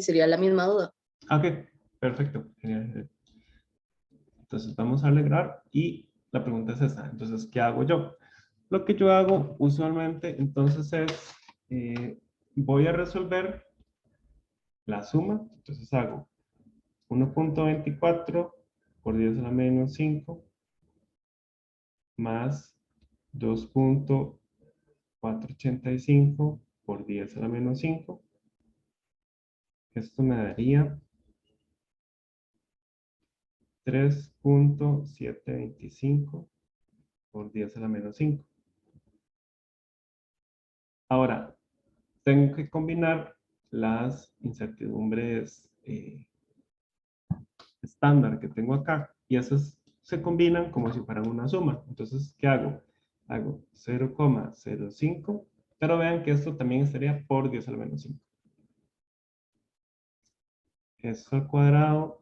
sería la misma duda. Ok, perfecto. Genial. Entonces vamos a alegrar y la pregunta es esta. Entonces, ¿qué hago yo? Lo que yo hago usualmente entonces es, voy a resolver la suma. Entonces hago 1.24 por 10 a la menos 5 más 2.485 por 10 a la menos 5. Esto me daría 3.725 por 10 a la menos 5. Ahora, tengo que combinar las incertidumbres estándar que tengo acá y esas se combinan como si fueran una suma. Entonces, ¿qué hago? Hago 0,05, pero vean que esto también estaría por 10 a la menos 5. Eso al cuadrado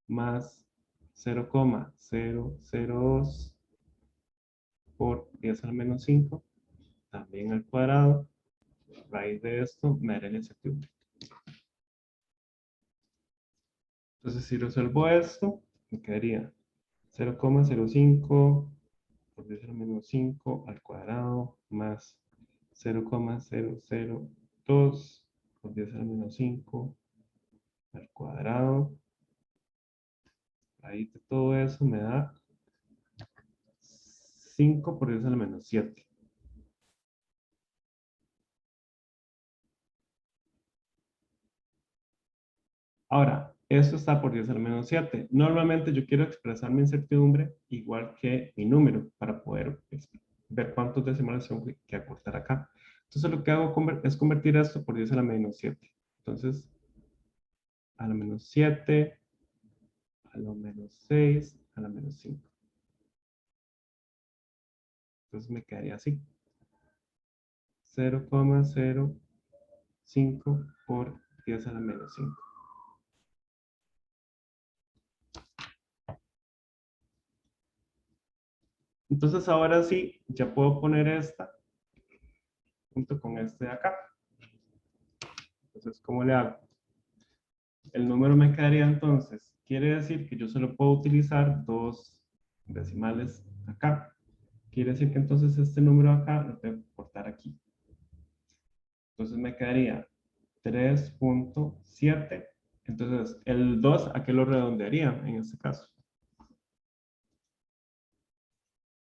más 0,002 por 10 a la menos 5, también al cuadrado. Raíz de esto me dará la incertidumbre. Entonces, si resuelvo esto, me quedaría 0,05 por 10 a la menos 5 al cuadrado más 0,002 por 10 a la menos 5 al cuadrado. Ahí de todo eso me da 5 por 10 a la menos 7. Ahora, esto está por 10 a la menos 7. Normalmente yo quiero expresar mi incertidumbre igual que mi número para poder ver cuántos decimales tengo que acortar acá. Entonces lo que hago es convertir esto por 10 a la menos 7. Entonces, a la menos 7, a la menos 6, a la menos 5. Entonces me quedaría así. 0,05 por 10 a la menos 5. Entonces ahora sí, ya puedo poner esta junto con este de acá. Entonces, ¿cómo le hago? El número me quedaría entonces, quiere decir que yo solo puedo utilizar dos decimales acá. Quiere decir que entonces este número acá lo tengo que cortar aquí. Entonces me quedaría 3.7. Entonces, el 2, ¿a qué lo redondearía en este caso?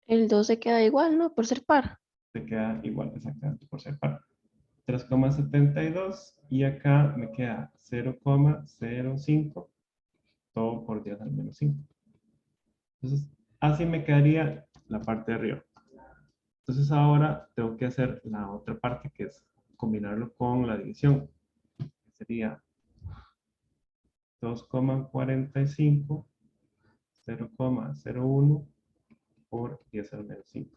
El 2 se queda igual, ¿no? Por ser par. Se queda igual exactamente por ser par. 3,72 y acá me queda 0,05, todo por 10 al menos 5. Entonces, así me quedaría la parte de arriba. Entonces ahora tengo que hacer la otra parte que es combinarlo con la división. Sería 2,45, 0,01 por 10 al menos 5.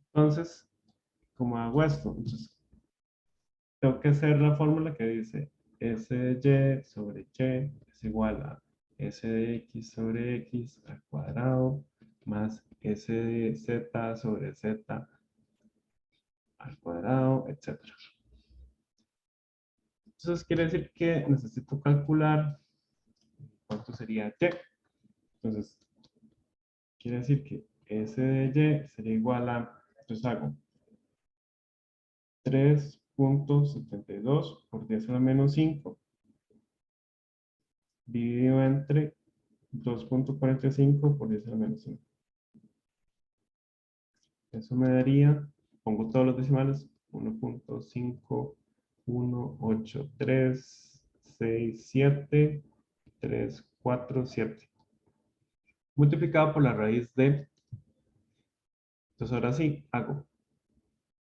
Entonces, ¿cómo hago esto? Entonces, tengo que hacer la fórmula que dice S de Y sobre Y es igual a S de X sobre X al cuadrado más S de Z sobre Z al cuadrado, etc. Entonces, quiere decir que necesito calcular cuánto sería Y. Entonces, quiere decir que S de Y sería igual a, entonces hago 3.72 por 10 a la menos 5 dividido entre 2.45 por 10 a la menos 5. Eso me daría, pongo todos los decimales, 1.5183667 multiplicado por la raíz de. Entonces ahora sí, hago.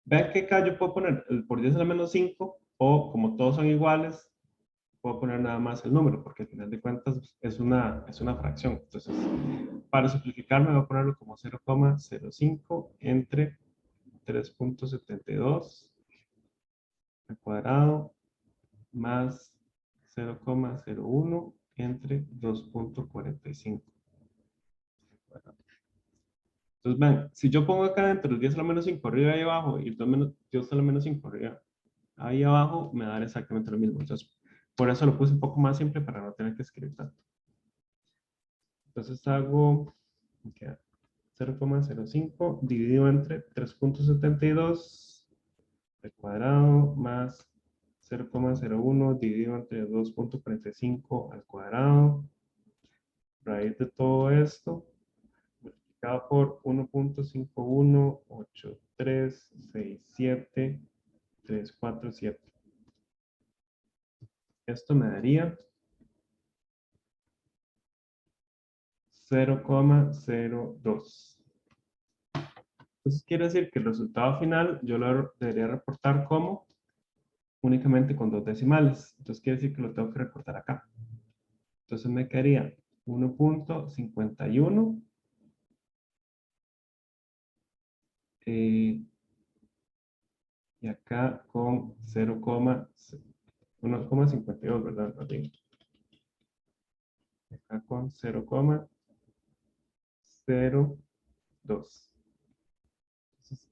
Vean que acá yo puedo poner el por 10 a la menos 5 o como todos son iguales, puedo poner nada más el número, porque al final de cuentas es una fracción. Entonces, para simplificar me voy a ponerlo como 0,05 entre 3.72 al cuadrado más 0,01 entre 2.45. Entonces, ven, si yo pongo acá dentro el 10 a la menos 5 arriba y abajo y el 2 a la menos 5 arriba ahí abajo me va a dar exactamente lo mismo. Entonces, por eso lo puse un poco más simple para no tener que escribir tanto. Entonces hago 0,05 dividido entre 3.72 al cuadrado más 0,01 dividido entre 2.45 al cuadrado. Raíz de todo esto multiplicado por 1.518367 Esto me daría 0,02. Entonces quiere decir que el resultado final yo lo debería reportar como únicamente con 2 decimales. Entonces quiere decir que lo tengo que reportar acá. Entonces me quedaría 1.51 y acá con 1,52, ¿verdad? Acá con 0,02. Entonces,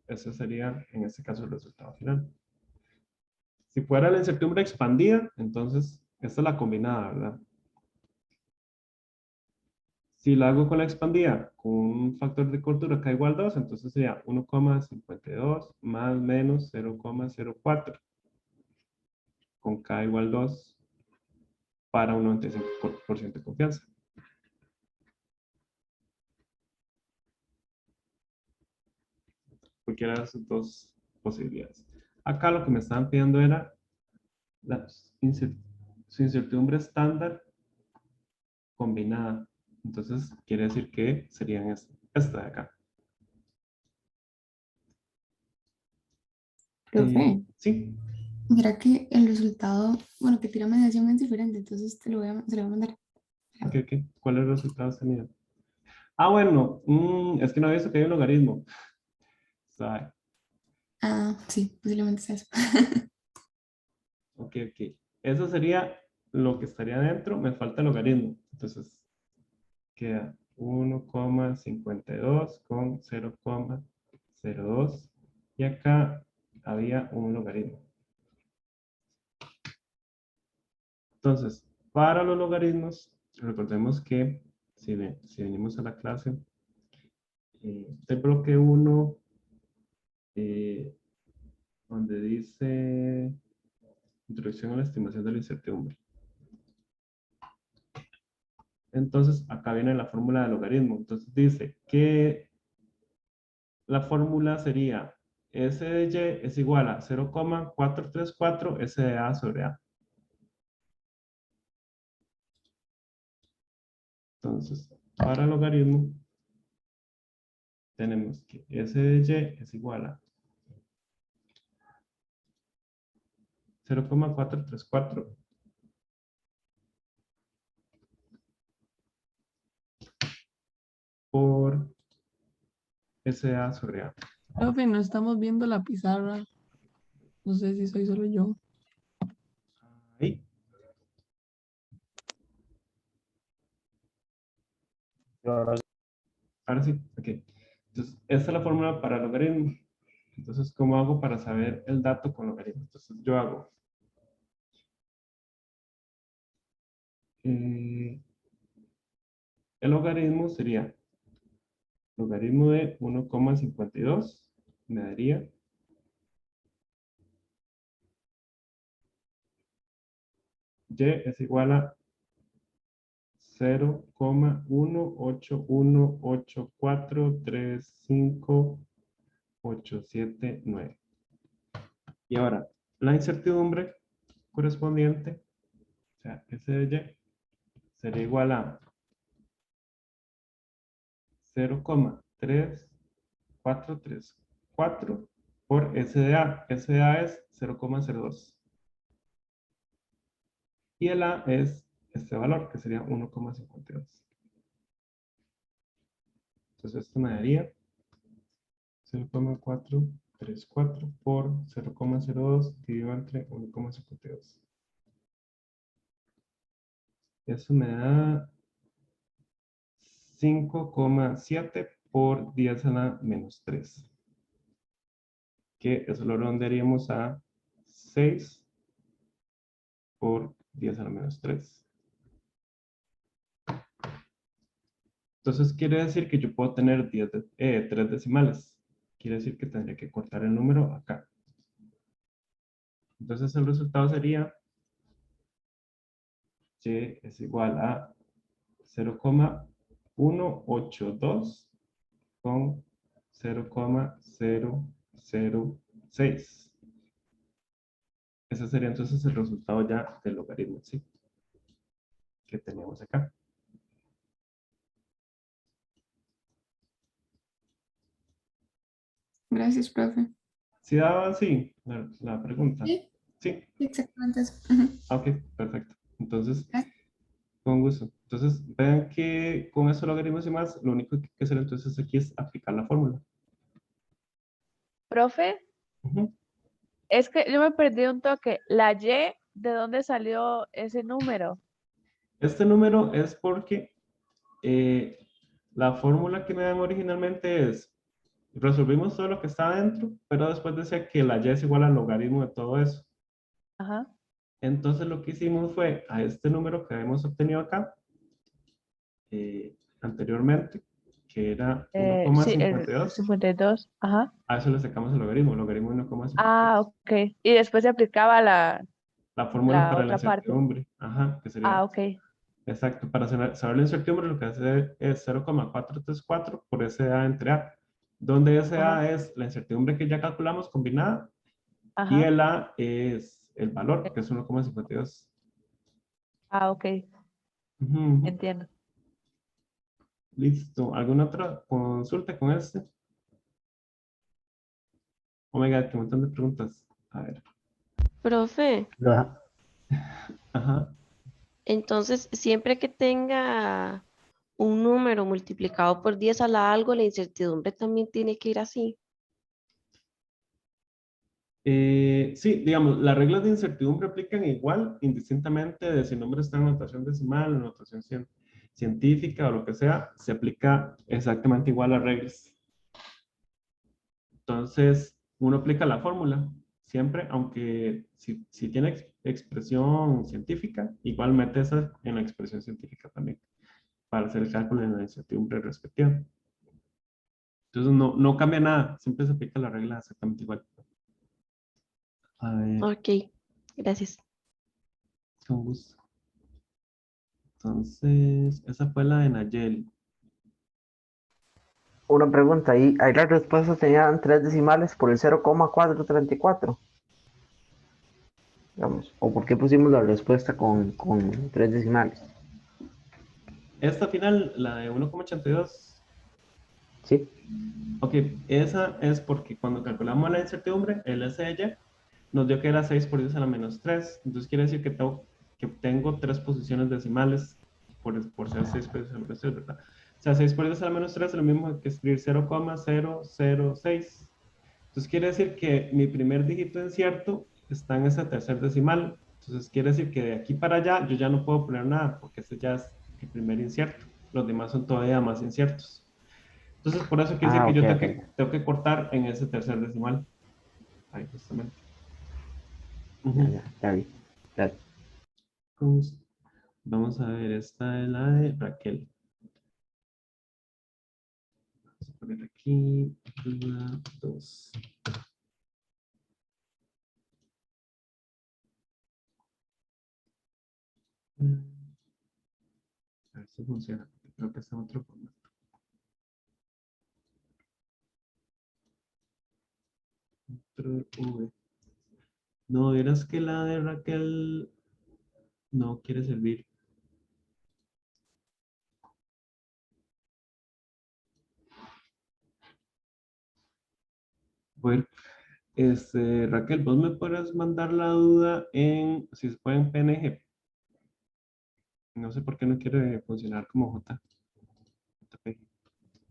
ese sería, en este caso, el resultado final. Si fuera la incertidumbre expandida, entonces, esta es la combinada, ¿verdad? Si la hago con la expandida, con un factor de cortura k igual 2, entonces sería 1,52 más menos 0,04 con k igual 2 para un 95% de confianza. Cualquiera de esas dos posibilidades. Acá lo que me estaban pidiendo era su incertidumbre estándar combinada. Entonces, quiere decir que serían esta de acá. Profe, Sí. mira que el resultado, bueno, que tira mediación es diferente, entonces se lo voy a mandar. ¿Qué? ¿Cuáles resultados tenían? Ah, bueno, es que no había visto que hay un logaritmo. ¿Sabe? Ah, sí, posiblemente sea eso. Ok. Eso sería lo que estaría dentro. Me falta el logaritmo. Entonces, queda 1,52 con 0,02. Y acá había un logaritmo. Entonces, para los logaritmos, recordemos que si venimos a la clase del bloque 1, donde dice introducción a la estimación de la incertidumbre. Entonces, acá viene la fórmula de logaritmo. Entonces dice que la fórmula sería S de Y es igual a 0,434 S de A sobre A. Entonces, para logaritmo, tenemos que S de Y es igual a 0,434 por SA sobre A. Profe, no estamos viendo la pizarra. No sé si soy solo yo. Ahí. Ahora sí, ok. Entonces, esta es la fórmula para logaritmo. Entonces, ¿cómo hago para saber el dato con logaritmo? Entonces, yo hago el logaritmo sería logaritmo de 1,52 me daría y es igual a 0,1818435,879. Y ahora, la incertidumbre correspondiente, o sea, S de Y, sería igual a 0,3434 por S de A. S de A es 0,02. Y el A es este valor, que sería 1,52. Entonces esto me daría 0,434 por 0,02 dividido entre 1,52. Eso me da 5,7 por 10 a la menos 3. Que eso lo redondearíamos a 6 por 10 a la menos 3. Entonces quiere decir que yo puedo tener 3 decimales. Quiere decir que tendría que cortar el número acá. Entonces el resultado sería y es igual a 0,182 con 0,006. Ese sería entonces el resultado ya del logaritmo, ¿sí? Que tenemos acá. Gracias, profe. ¿Sí daba sí la pregunta? Sí, Sí. exactamente eso. Ujú. Ok, perfecto. Entonces, Gracias. con gusto. Entonces, vean que con esos logaritmos y más, lo único que hay que hacer entonces aquí es aplicar la fórmula. Profe, Ujú. es que yo me perdí un toque. La Y, ¿de dónde salió ese número? Este número es porque la fórmula que me dan originalmente es, resolvimos todo lo que está adentro, pero después decía que la y es igual al logaritmo de todo eso. Ajá. Entonces lo que hicimos fue a este número que habíamos obtenido acá, anteriormente, que era Sí, el 1,52, 52. Ajá. a eso le sacamos el logaritmo de 1,52. Ah, ok. Y después se aplicaba La fórmula la para la otra parte. incertidumbre, ajá, que Ah, sería, ok. exacto, para saber la incertidumbre lo que hace es 0,434 por SA entre A, donde Ajá. SA es la incertidumbre que ya calculamos combinada y Ajá. el A es el valor, que es 1,52. Ah, ok. Ujú, ujú. Entiendo. Listo. ¿Alguna otra consulta con este? Oh my God, qué montón de preguntas. A ver. Profe, Ajá. entonces siempre que tenga un número multiplicado por 10 a la algo, la incertidumbre también tiene que ir así. Sí, digamos, las reglas de incertidumbre aplican igual, indistintamente de si el número está en notación decimal, en notación científica o lo que sea, se aplica exactamente igual las reglas. Entonces, uno aplica la fórmula siempre, aunque si tiene expresión científica, igual mete esa en la expresión científica también, para hacer el cálculo de la incertidumbre respectiva. Entonces, no cambia nada, siempre se aplica la regla exactamente igual. A ver, Ok, gracias. con gusto. Entonces, esa fue la de Nayeli. Una pregunta, ahí las respuestas tenían 3 decimales por el 0,434, digamos, o por qué pusimos la respuesta con 3 decimales, Esta final, la de 1,82, ¿sí? ok, esa es porque cuando calculamos la incertidumbre, el SY, nos dio que era 6 por 10 a la menos 3. Entonces quiere decir que tengo 3 posiciones decimales por ser 6 por 10 a la menos 3, ¿verdad? O sea, 6 por 10 a la menos 3 es lo mismo que escribir 0,006. Entonces quiere decir que mi primer dígito incierto está en ese tercer decimal. Entonces quiere decir que de aquí para allá yo ya no puedo poner nada porque ese ya es el primer incierto. Los demás son todavía más inciertos. Entonces por eso quiere decir Ah, que ok, yo ok. tengo que cortar en ese tercer decimal. Ahí justamente. Ya, Ujú. ya vi. Ya. Vamos a ver, esta es la de Raquel. Vamos a poner aquí, duda 2. A ver si funciona. Creo que está en otro formato. Control V. No, verás que la de Raquel no quiere servir. Bueno, Raquel, vos me puedes mandar la duda si se puede en PNG. No sé por qué no quiere funcionar como JPG.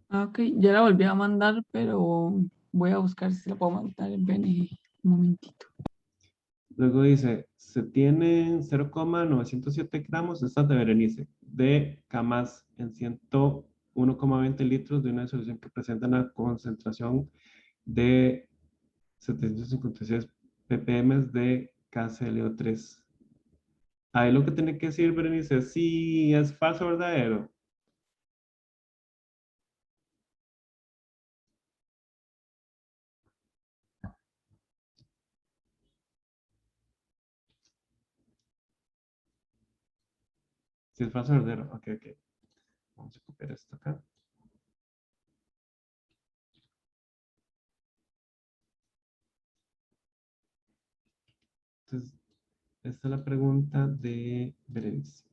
Ah, ok, ya la volví a mandar, pero voy a buscar si la puedo mandar en PNG. Un momentito. Luego dice, se tienen 0,907 gramos de estas de Berenice, de camas en 101,20 litros de una solución que presenta una concentración de 756 ppm de KClO3. Ahí lo que tiene que decir, Berenice, es si es falso o verdadero. Si es falso o verdadero. Ok, ok. Vamos a copiar esto acá. Entonces, esta es la pregunta de Berenice.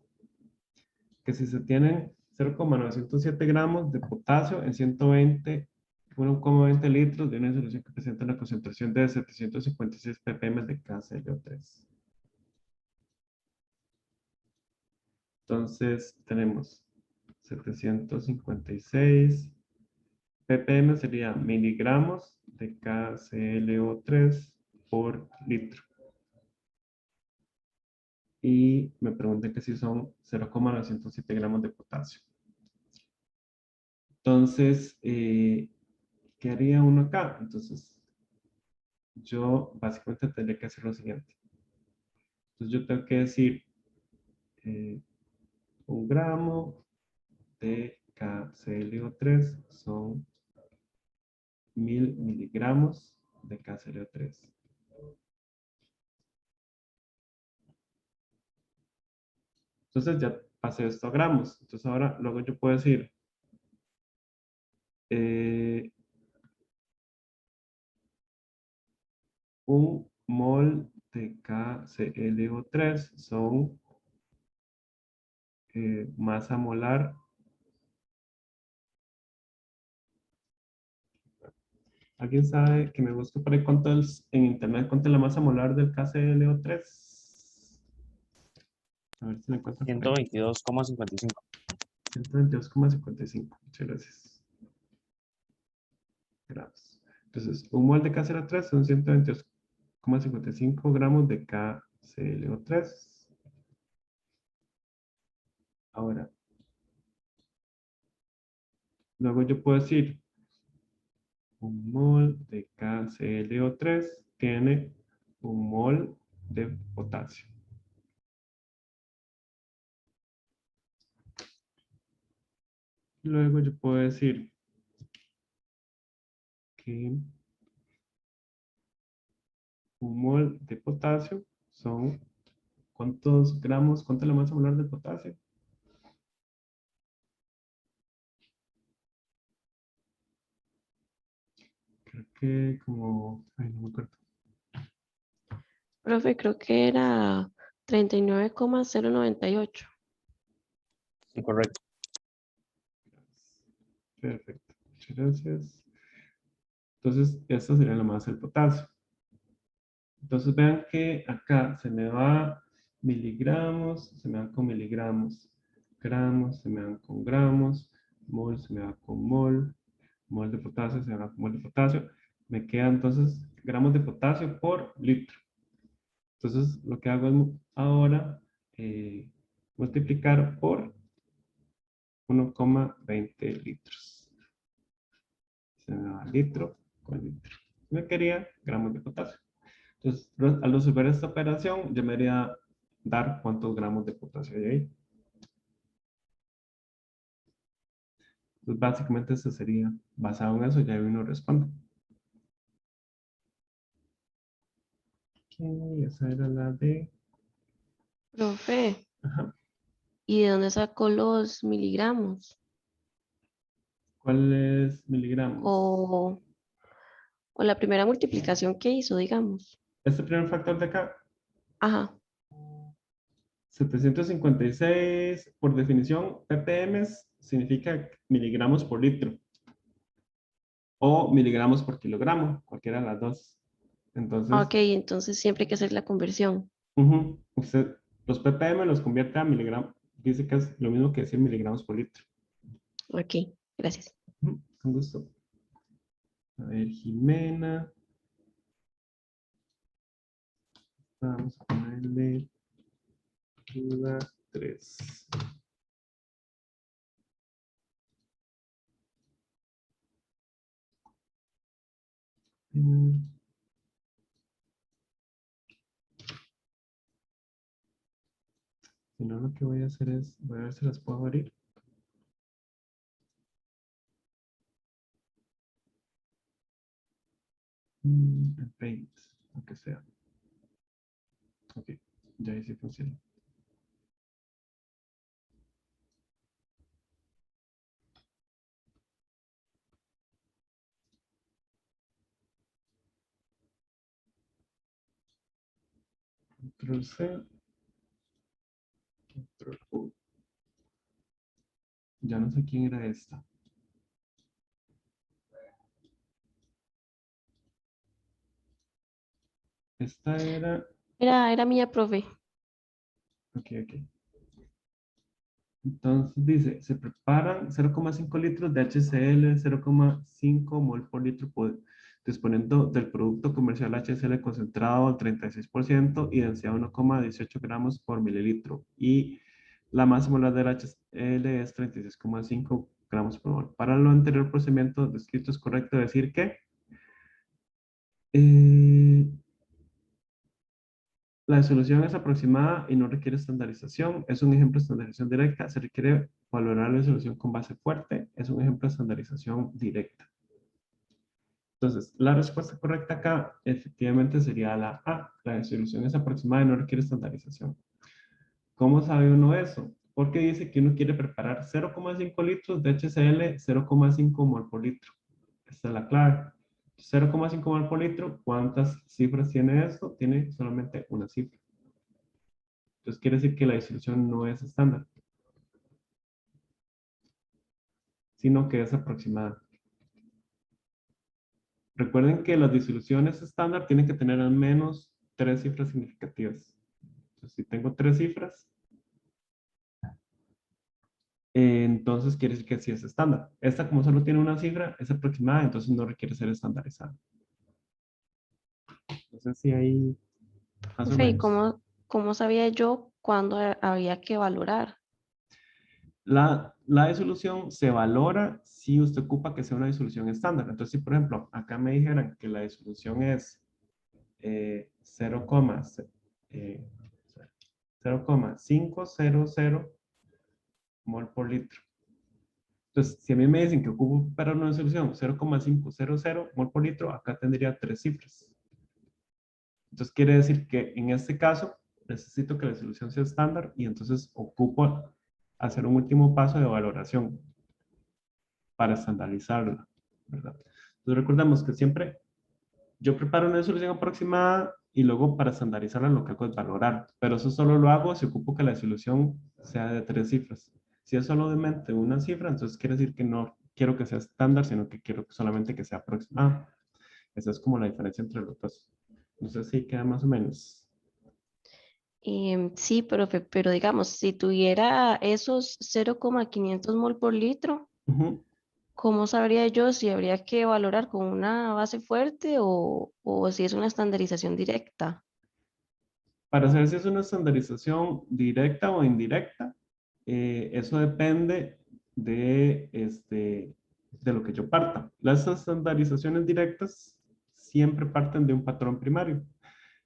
Que si se tienen 0,907 gramos de potasio en 1,20 litros de una solución que presenta una concentración de 756 ppm de KClO3. Entonces, tenemos 756 ppm sería miligramos de KClO3 por litro. Y me preguntan que si son 0,907 gramos de potasio. Entonces, ¿qué haría uno acá? Entonces, yo básicamente tendría que hacer lo siguiente. Entonces, yo tengo que decir 1 gramo de KClO3 son 1000 miligramos de KClO3. Entonces ya pasé esto a gramos. Entonces ahora luego yo puedo decir 1 mol de KClO3 son masa molar. ¿Alguien sabe que me busque por ahí cuánto es en internet cuánto es la masa molar del KClO3? A ver si me encuentro por ahí. 122,55. 122,55. Muchas gracias. Gramos. Entonces, un mol de KClO3 son 122,55 gramos de KClO3. Ahora, luego yo puedo decir, un mol de KClO3 tiene un mol de potasio. Luego yo puedo decir que un mol de potasio son, ¿cuántos gramos? ¿Cuánto es la masa molar de potasio? Creo que como, ay, no me acuerdo. Profe, creo que era 39,098. Incorrecto. Perfecto, muchas gracias. Entonces, esta sería la masa del potasio. Entonces, vean que acá se me va miligramos, se me van con miligramos, gramos, se me van con gramos, mol se me va con mol, mol de potasio se me va con mol de potasio. Me queda entonces gramos de potasio por litro. Entonces, lo que hago es ahora multiplicar por 1,20 litros. Se me va litro con litro. Me quería gramos de potasio. Entonces, al resolver esta operación, yo me haría dar cuántos gramos de potasio hay ahí. Entonces, básicamente, esto sería basado en eso, ya uno responde. Ok, esa era la de... Profe, Ajá. ¿y de dónde sacó los miligramos? ¿Cuál es miligramos? O la primera multiplicación que hizo, digamos. Este primer factor de acá, Ajá. 756, por definición, ppm significa miligramos por litro. O miligramos por kilogramo, cualquiera de las dos. Entonces, Ok, entonces siempre hay que hacer la conversión. usted los ppm los convierte a miligramos. Dice que es lo mismo que decir miligramos por litro. Ok, gracias. Con gusto. A ver, Jimena. Vamos a ponerle duda 3. Si no, lo que voy a hacer es, voy a ver si las puedo abrir. En Paint, aunque sea. Ok, ya ahí sí funciona. Control C. Control U. Ya no sé quién era esta. Esta era... Era mía, profe. Ok. Entonces dice, se preparan 0,5 litros de HCl, 0,5 mol por litro, disponiendo del producto comercial HCl concentrado al 36% y densidad 1,18 gramos por mililitro. Y la masa molar del HCl es 36,5 gramos por mol. Para lo anterior procedimiento descrito es correcto decir que la solución es aproximada y no requiere estandarización. Es un ejemplo de estandarización directa. Se requiere valorar la solución con base fuerte. Es un ejemplo de estandarización directa. Entonces, la respuesta correcta acá efectivamente sería la A. La solución es aproximada y no requiere estandarización. ¿Cómo sabe uno eso? Porque dice que uno quiere preparar 0,5 litros de HCl, 0,5 mol por litro. Esta es la clave. 0,5 mol por litro, ¿cuántas cifras tiene esto? Tiene solamente una cifra. Entonces quiere decir que la disolución no es estándar, sino que es aproximada. Recuerden que las disoluciones estándar tienen que tener al menos 3 cifras significativas. Entonces, si tengo 3 cifras, entonces quiere decir que sí es estándar. Esta, como solo tiene una cifra, es aproximada, entonces no requiere ser estandarizada. Entonces, sí, ahí más o Profe, ¿y menos. cómo sabía yo cuándo había que valorar? La disolución se valora si usted ocupa que sea una disolución estándar. Entonces, si por ejemplo, acá me dijeran que la disolución es 0,500 mol por litro. Entonces, si a mí me dicen que ocupo para una disolución 0,500 mol por litro, acá tendría 3 cifras. Entonces, quiere decir que en este caso necesito que la disolución sea estándar y entonces ocupo hacer un último paso de valoración para estandarizarla, ¿verdad? Entonces, recordemos que siempre yo preparo una disolución aproximada y luego para estandarizarla lo que hago es valorar. Pero eso solo lo hago si ocupo que la disolución sea de 3 cifras. Si es solamente una cifra, entonces quiere decir que no quiero que sea estándar, sino que quiero solamente que sea aproximada. Esa es como la diferencia entre los dos. No sé si queda más o menos. Sí, profe, pero digamos, si tuviera esos 0,500 mol por litro, Ujú. ¿cómo sabría yo si habría que valorar con una base fuerte o si es una estandarización directa? Para saber si es una estandarización directa o indirecta, eso depende de lo que yo parta. Las estandarizaciones directas siempre parten de un patrón primario.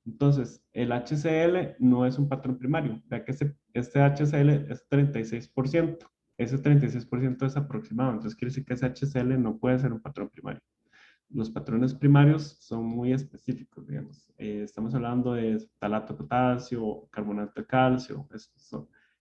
Entonces, el HCl no es un patrón primario. Vea que este HCl es 36%. Ese 36% es aproximado. Entonces, quiere decir que ese HCl no puede ser un patrón primario. Los patrones primarios son muy específicos, digamos. Estamos hablando de talato de potasio, carbonato de calcio,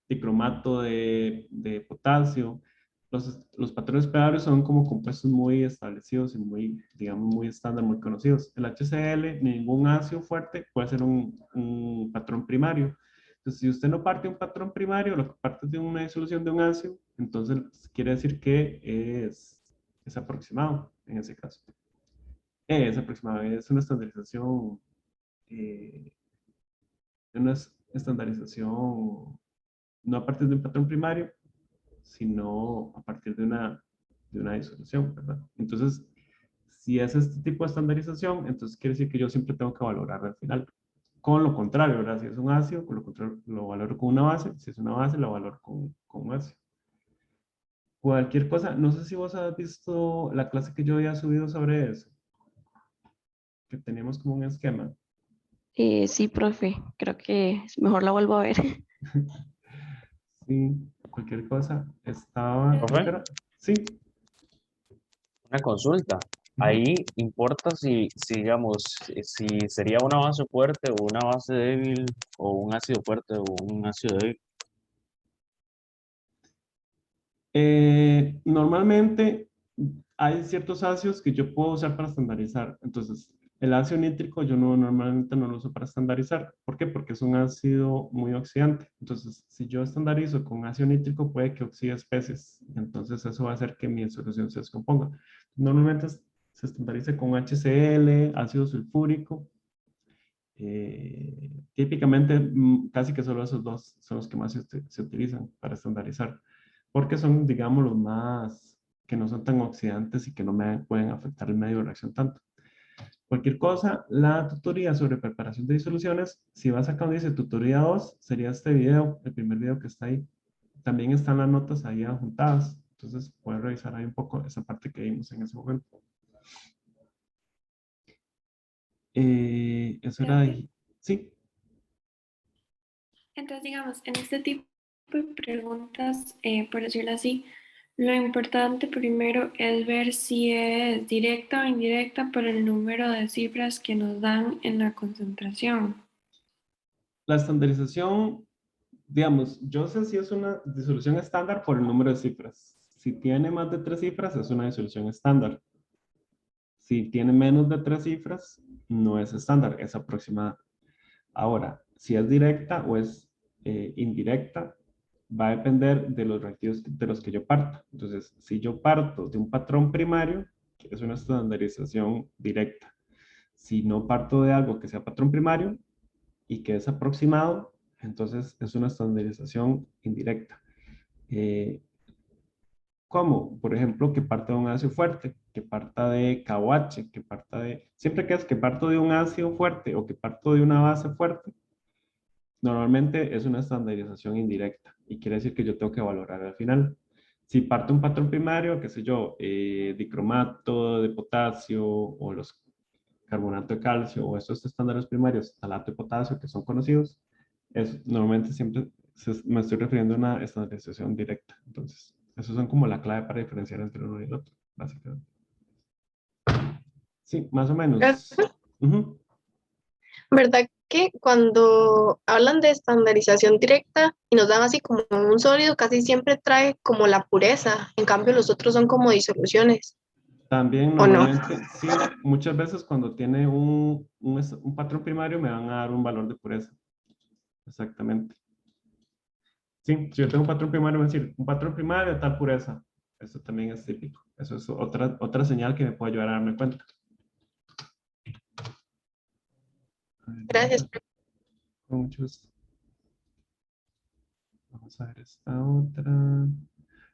dicromato de potasio. Los patrones primarios son como compuestos muy establecidos y muy, digamos, muy estándar, muy conocidos. El HCl, ningún ácido fuerte puede ser un patrón primario. Entonces, si usted no parte de un patrón primario, lo que parte es de una disolución de un ácido, entonces quiere decir que es aproximado en ese caso. Es aproximado, es eh, una estandarización no a partir de un patrón primario, sino a partir de una disolución, ¿verdad? Entonces, si es este tipo de estandarización, entonces quiere decir que yo siempre tengo que valorar al final. Con lo contrario, ¿verdad? Si es un ácido, con lo contrario, lo valoro con una base. Si es una base, lo valoro con un ácido. Cualquier cosa, no sé si vos has visto la clase que yo había subido sobre eso, que teníamos como un esquema. Sí, profe, creo que mejor la vuelvo a ver. Sí, cualquier cosa. Estaba... ¿Profe? ¿qué era? Sí. Una consulta. Ahí importa si, digamos, si sería una base fuerte o una base débil o un ácido fuerte o un ácido débil. Normalmente hay ciertos ácidos que yo puedo usar para estandarizar. Entonces, el ácido nítrico yo normalmente no lo uso para estandarizar. ¿Por qué? Porque es un ácido muy oxidante. Entonces, si yo estandarizo con ácido nítrico, puede que oxide especies. Entonces, eso va a hacer que mi solución se descomponga. Normalmente se estandariza con HCl, ácido sulfúrico. Típicamente, casi que solo esos dos son los que más se utilizan para estandarizar, porque son, digamos, los más que no son tan oxidantes y que no me pueden afectar el medio de reacción tanto. Cualquier cosa, la tutoría sobre preparación de disoluciones, si vas acá donde dice tutoría 2, sería este video, el primer video que está ahí. También están las notas ahí adjuntadas, entonces puedes revisar ahí un poco esa parte que vimos en ese momento. Eso era de... Sí. Entonces, digamos, en este tipo de preguntas, por decirlo así, lo importante primero es ver si es directa o indirecta por el número de cifras que nos dan en la concentración. La estandarización, digamos, yo sé si es una disolución estándar por el número de cifras. Si tiene más de 3 cifras, es una disolución estándar. Si tiene menos de 3 cifras, no es estándar, es aproximada. Ahora, si es directa o es indirecta, va a depender de los reactivos de los que yo parto. Entonces, si yo parto de un patrón primario, es una estandarización directa. Si no parto de algo que sea patrón primario y que es aproximado, entonces es una estandarización indirecta. ¿Cómo? Por ejemplo, que parta de un ácido fuerte, que parta de KOH, que parta de... Siempre que es que parto de un ácido fuerte o que parto de una base fuerte, normalmente es una estandarización indirecta y quiere decir que yo tengo que valorar al final. Si parto un patrón primario, qué sé yo, dicromato de potasio o los carbonato de calcio o estos estándares primarios, talato de potasio, que son conocidos, normalmente siempre me estoy refiriendo a una estandarización directa. Entonces, esos son como la clave para diferenciar entre uno y el otro, básicamente. Sí, más o menos. Ujú. ¿Verdad que cuando hablan de estandarización directa y nos dan así como un sólido, casi siempre trae como la pureza? En cambio, los otros son como disoluciones, También ¿o no? normalmente, sí, muchas veces cuando tiene un patrón primario me van a dar un valor de pureza. Exactamente. Sí, si yo tengo un patrón primario, me va a decir, un patrón primario de tal pureza. Eso también es típico. Eso es otra señal que me puede ayudar a darme cuenta. Gracias. Con mucho gusto. Vamos a ver esta otra.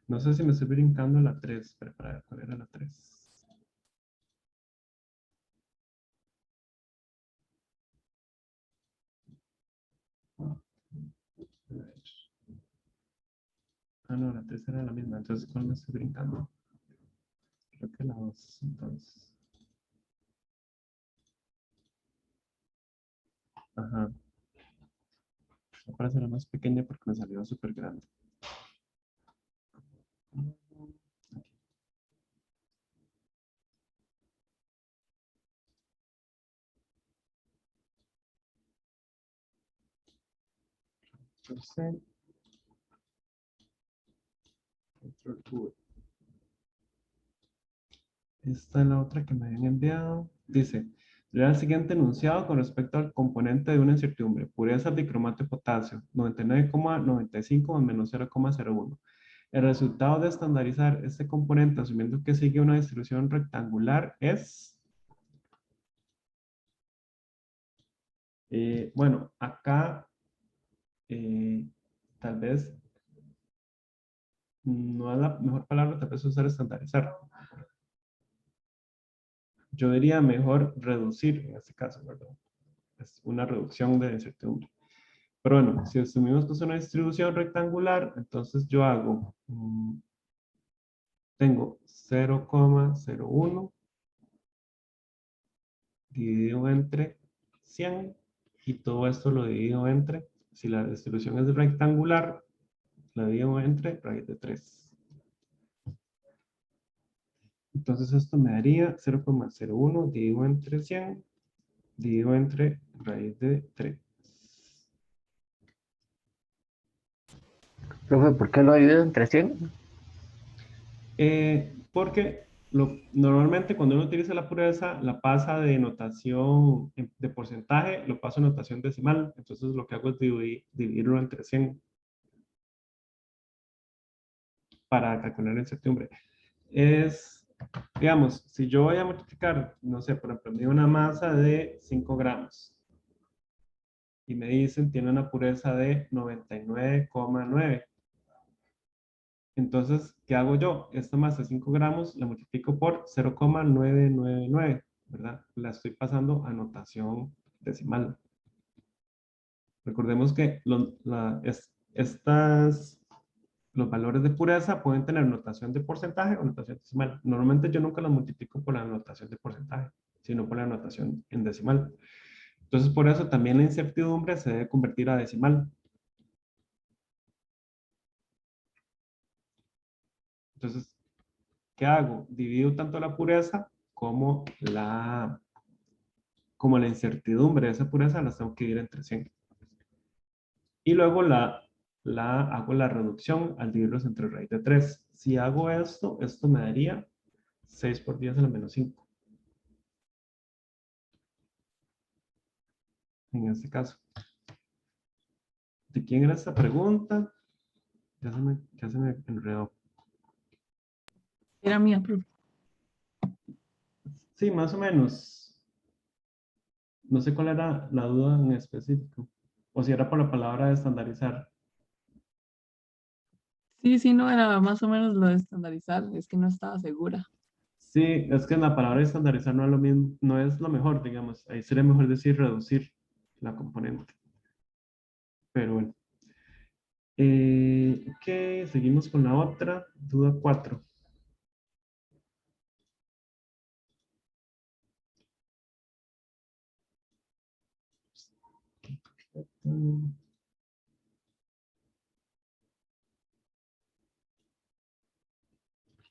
No sé si me estoy brincando la 3, pero para ver cuál era la 3. Ah, no, la 3 era la misma. Entonces, ¿cuál me estoy brincando? Creo que la 2, entonces. Ajá. Me parece la más pequeña porque me salió súper grande. Entonces, control V. Esta es la otra que me habían enviado. Dice, lea el siguiente enunciado con respecto al componente de una incertidumbre. Pureza de cromato de potasio, 99,95 más menos 0,01. El resultado de estandarizar este componente, asumiendo que sigue una distribución rectangular, es... bueno, acá tal vez no es la mejor palabra, tal vez usar estandarizar. Yo diría mejor reducir en este caso, ¿verdad? Es una reducción de incertidumbre. Pero bueno, si asumimos que es una distribución rectangular, entonces yo hago, tengo 0,01 dividido entre 100 y todo esto lo divido entre, si la distribución es rectangular, la divido entre raíz de 3. Entonces esto me daría 0,01 dividido entre 100, dividido entre raíz de 3. Profe, ¿por qué lo divido entre 100? Porque normalmente cuando uno utiliza la pureza, la pasa de notación de porcentaje, lo paso a notación decimal. Entonces lo que hago es dividirlo entre 100 para calcular la incertidumbre. Es, digamos, si yo voy a multiplicar, no sé, por ejemplo, me dio una masa de 5 gramos y me dicen tiene una pureza de 99,9. Entonces, ¿qué hago yo? Esta masa de 5 gramos la multiplico por 0,999, ¿verdad? La estoy pasando a notación decimal. Recordemos que los valores de pureza pueden tener notación de porcentaje o notación decimal. Normalmente yo nunca los multiplico por la notación de porcentaje, sino por la notación en decimal. Entonces, por eso también la incertidumbre se debe convertir a decimal. Entonces, ¿qué hago? Divido tanto la pureza como la incertidumbre de esa pureza, las tengo que dividir entre 100. Y luego hago la reducción al dividirlos entre raíz de 3. Si hago esto, esto me daría 6 por 10 a la menos 5. En este caso. ¿De quién era esta pregunta? Ya se me enredó. Era mía, profe. Sí, más o menos. No sé cuál era la duda en específico. O si era por la palabra de estandarizar. Sí, no era más o menos lo de estandarizar, es que no estaba segura. Sí, es que la palabra estandarizar no es lo mismo, no es lo mejor, digamos. Ahí sería mejor decir reducir la componente. Pero bueno. Ok, seguimos con la otra. Duda 4.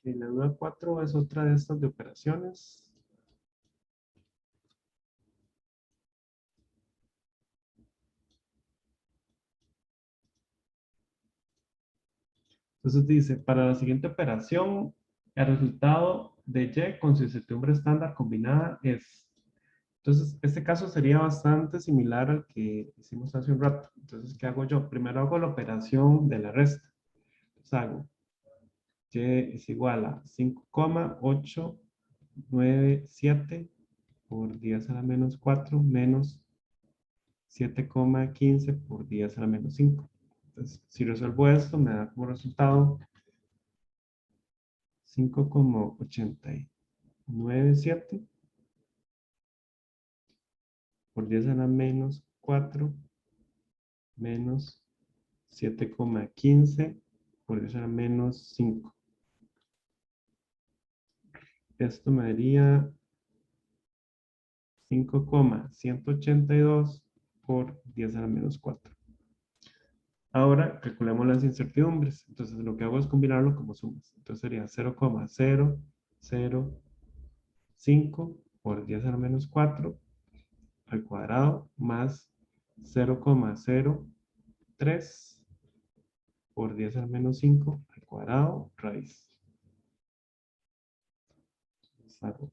La duda 4 es otra de estas de operaciones. Entonces dice, para la siguiente operación, el resultado de Y con su incertidumbre estándar combinada es. Entonces, este caso sería bastante similar al que hicimos hace un rato. Entonces, ¿qué hago yo? Primero hago la operación de la resta. Entonces hago Y es igual a 5,897 por 10 a la menos 4 menos 7,15 por 10 a la menos 5. Entonces, si resuelvo esto, me da como resultado 5,897 por 10 a la menos 4 menos 7,15 por 10 a la menos 5. Esto me daría 5,182 por 10 a la menos 4. Ahora calculemos las incertidumbres. Entonces lo que hago es combinarlo como sumas. Entonces sería 0,005 por 10 a la menos 4 al cuadrado más 0,03 por 10 a la menos 5 al cuadrado raíz.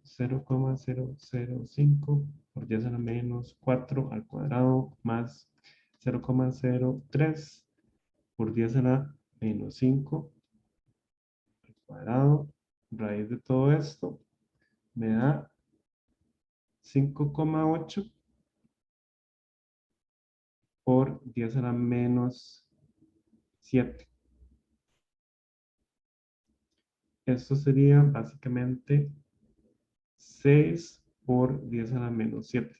0,005 por 10 a la menos 4 al cuadrado más 0,03 por 10 a la menos 5 al cuadrado. Raíz de todo esto me da 5,8 por 10 a la menos 7. Esto sería básicamente 6 por 10 a la menos 7.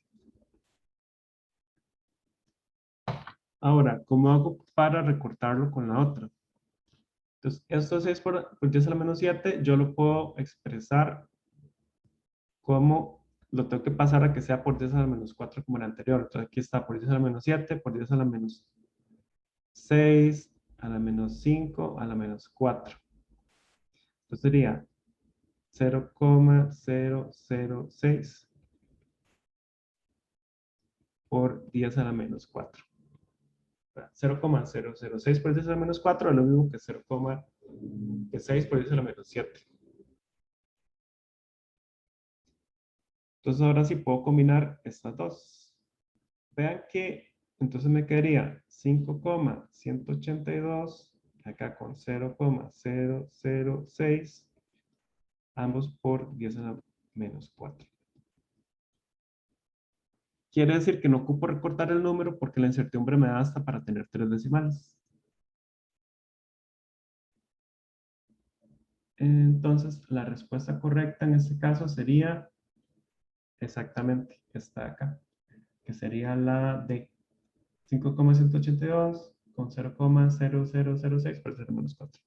Ahora, ¿cómo hago para recortarlo con la otra? Entonces, esto 6 por 10 a la menos 7, yo lo puedo expresar como lo tengo que pasar a que sea por 10 a la menos 4 como el anterior. Entonces, aquí está por 10 a la menos 7, por 10 a la menos 6, a la menos 5 a la menos 4. Entonces sería 0,006 por 10 a la menos 4. 0,006 por 10 a la menos 4 es lo mismo que 0,6 por 10 a la menos 7. Entonces ahora sí puedo combinar estas dos. Vean que entonces me quedaría 5,182 acá con 0,006 ambos por 10 a la menos 4. Quiere decir que no ocupo recortar el número porque la incertidumbre me da hasta para tener 3 decimales. Entonces, la respuesta correcta en este caso sería exactamente esta de acá, que sería la de 5,182 con 0,0006 por 0 menos 4.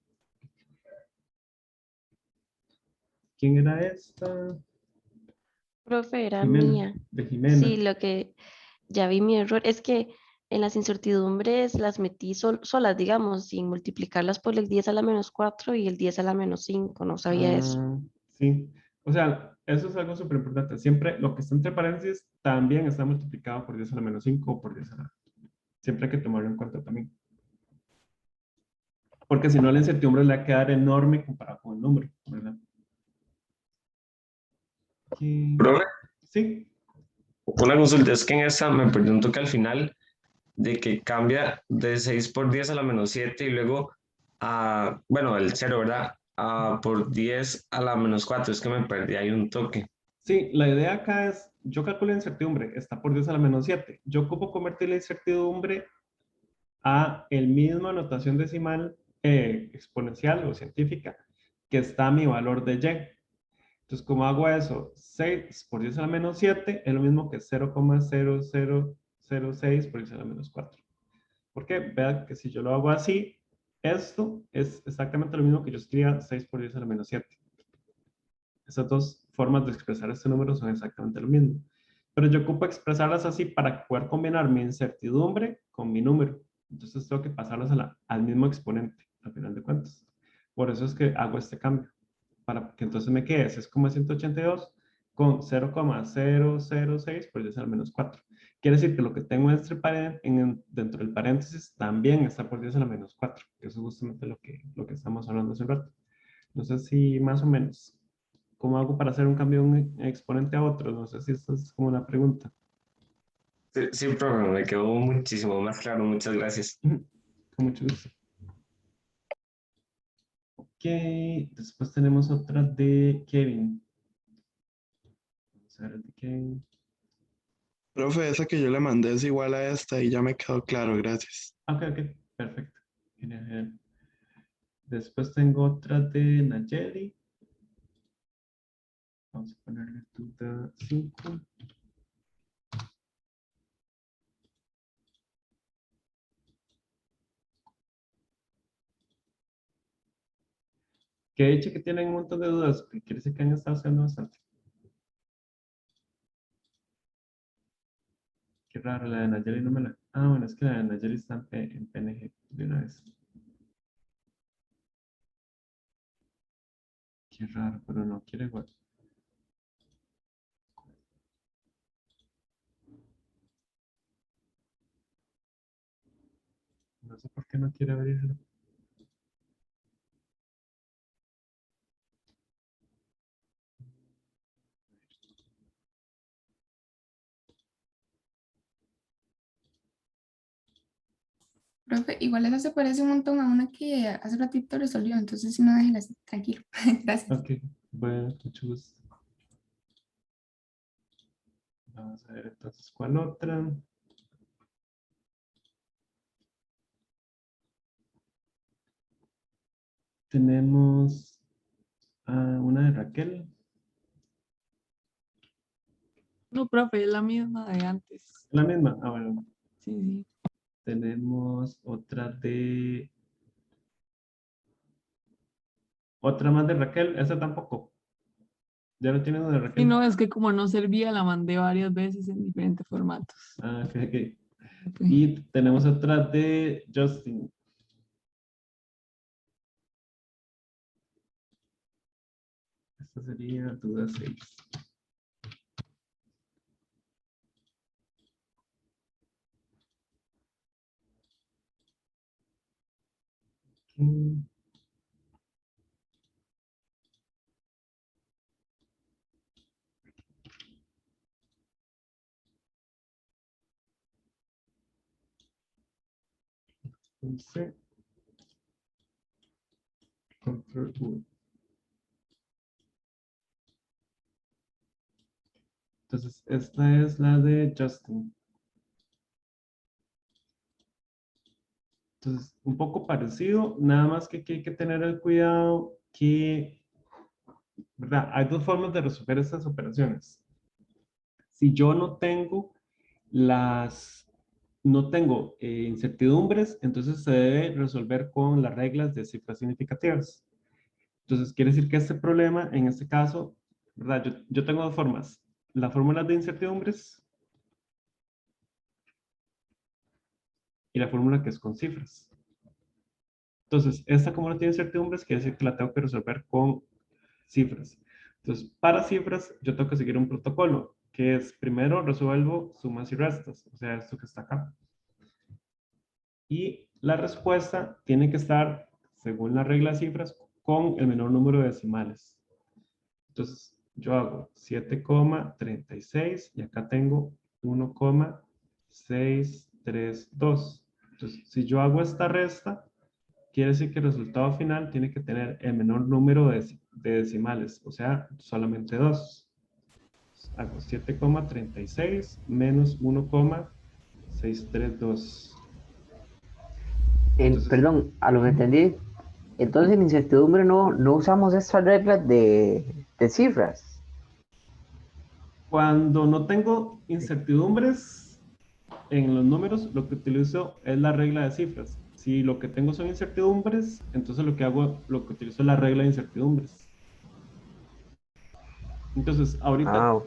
¿Quién era esta? Profe, era Jimena, mía. de Jimena. Sí, lo que ya vi mi error es que en las incertidumbres las metí solas, digamos, sin multiplicarlas por el 10 a la menos 4 y el 10 a la menos 5. No sabía eso. Sí, o sea, eso es algo súper importante. Siempre lo que está entre paréntesis también está multiplicado por 10 a la menos 5 o por 10 a la... Siempre hay que tomarlo en cuenta también. Porque si no, la incertidumbre le va a quedar enorme comparado con el número, ¿verdad? Profe, Sí, una consulta, es que en esta me perdí un toque al final de que cambia de 6 por 10 a la menos 7 y luego a, bueno, el 0, ¿verdad? Por 10 a la menos 4, es que me perdí, hay un toque. sí, la idea acá es, yo calculo la incertidumbre, está por 10 a la menos 7. Yo ocupo convertir la incertidumbre a el mismo notación decimal exponencial o científica que está mi valor de y. Entonces, ¿cómo hago eso? 6 por 10 a la menos 7 es lo mismo que 0,0006 por 10 a la menos 4. ¿Por qué? Vean que si yo lo hago así, esto es exactamente lo mismo que yo escribía 6 por 10 a la menos 7. Estas dos formas de expresar este número son exactamente lo mismo. Pero yo ocupo expresarlas así para poder combinar mi incertidumbre con mi número. Entonces tengo que pasarlas al mismo exponente, al final de cuentas. Por eso es que hago este cambio. Para que entonces me quede 6,182 con 0,006 por 10 a la menos 4. Quiere decir que lo que tengo dentro del paréntesis también está por 10 a la menos 4. Eso es justamente lo que estamos hablando hace un rato. No sé si más o menos. ¿Cómo hago para hacer un cambio de un exponente a otro? No sé si esto es como una pregunta. Sí, sí, profe, me quedó muchísimo más claro, muchas gracias. Con mucho gusto. Ok, después tenemos otra de Kevin. Vamos a ver el de Kevin. Profe, esa que yo le mandé es igual a esta y ya me quedó claro, gracias. Ok, perfecto. Genial. Después tengo otra de Nayeli. Vamos a ponerle duda 5. Que he dicho que tienen un montón de dudas, que quiere decir que han estado haciendo bastante. Qué raro, la de Nayeli no me la... Ah, bueno, es que la de Nayeli está en PNG de una vez. Qué raro, pero no quiere igual. No sé por qué no quiere abrirlo. Profe, igual esa se parece un montón a una que hace ratito resolvió, entonces si no, déjela así, tranquilo. Gracias. Ok, bueno, mucho gusto. Vamos a ver entonces cuál otra. Tenemos una de Raquel. No, profe, es la misma de antes. La misma. Ah, bueno. Sí, sí. Tenemos otra de... Otra más de Raquel. Esa tampoco. Ya no tiene una de Y Raquel. no, es que como no servía, la mandé varias veces en diferentes formatos. Ah, ok. Ok. Y tenemos otra de Justin. Esta sería duda 6. Entonces, Control U. Entonces, esta es la de Justin. Entonces, un poco parecido, nada más que aquí hay que tener el cuidado que, ¿verdad? Hay dos formas de resolver estas operaciones. Si yo no tengo incertidumbres, entonces se debe resolver con las reglas de cifras significativas. Entonces, quiere decir que este problema, en este caso, ¿verdad? Yo tengo dos formas. La fórmula de incertidumbres y la fórmula que es con cifras. Entonces, esta como no tiene incertidumbres, quiere decir que la tengo que resolver con cifras. Entonces, para cifras, yo tengo que seguir un protocolo, que es primero resuelvo sumas y restas, o sea, esto que está acá. Y la respuesta tiene que estar, según la regla de cifras, con el menor número de decimales. Entonces, yo hago 7,36 y acá tengo 1,632. Entonces, si yo hago esta resta, quiere decir que el resultado final tiene que tener el menor número de decimales, o sea, solamente 2. Hago 7,36 menos 1,632. Entonces, Perdón, a lo que entendí, entonces en incertidumbre no usamos estas reglas de cifras. cuando no tengo incertidumbres en los números, lo que utilizo es la regla de cifras. Si lo que tengo son incertidumbres, entonces lo que utilizo es la regla de incertidumbres. Entonces, ahorita,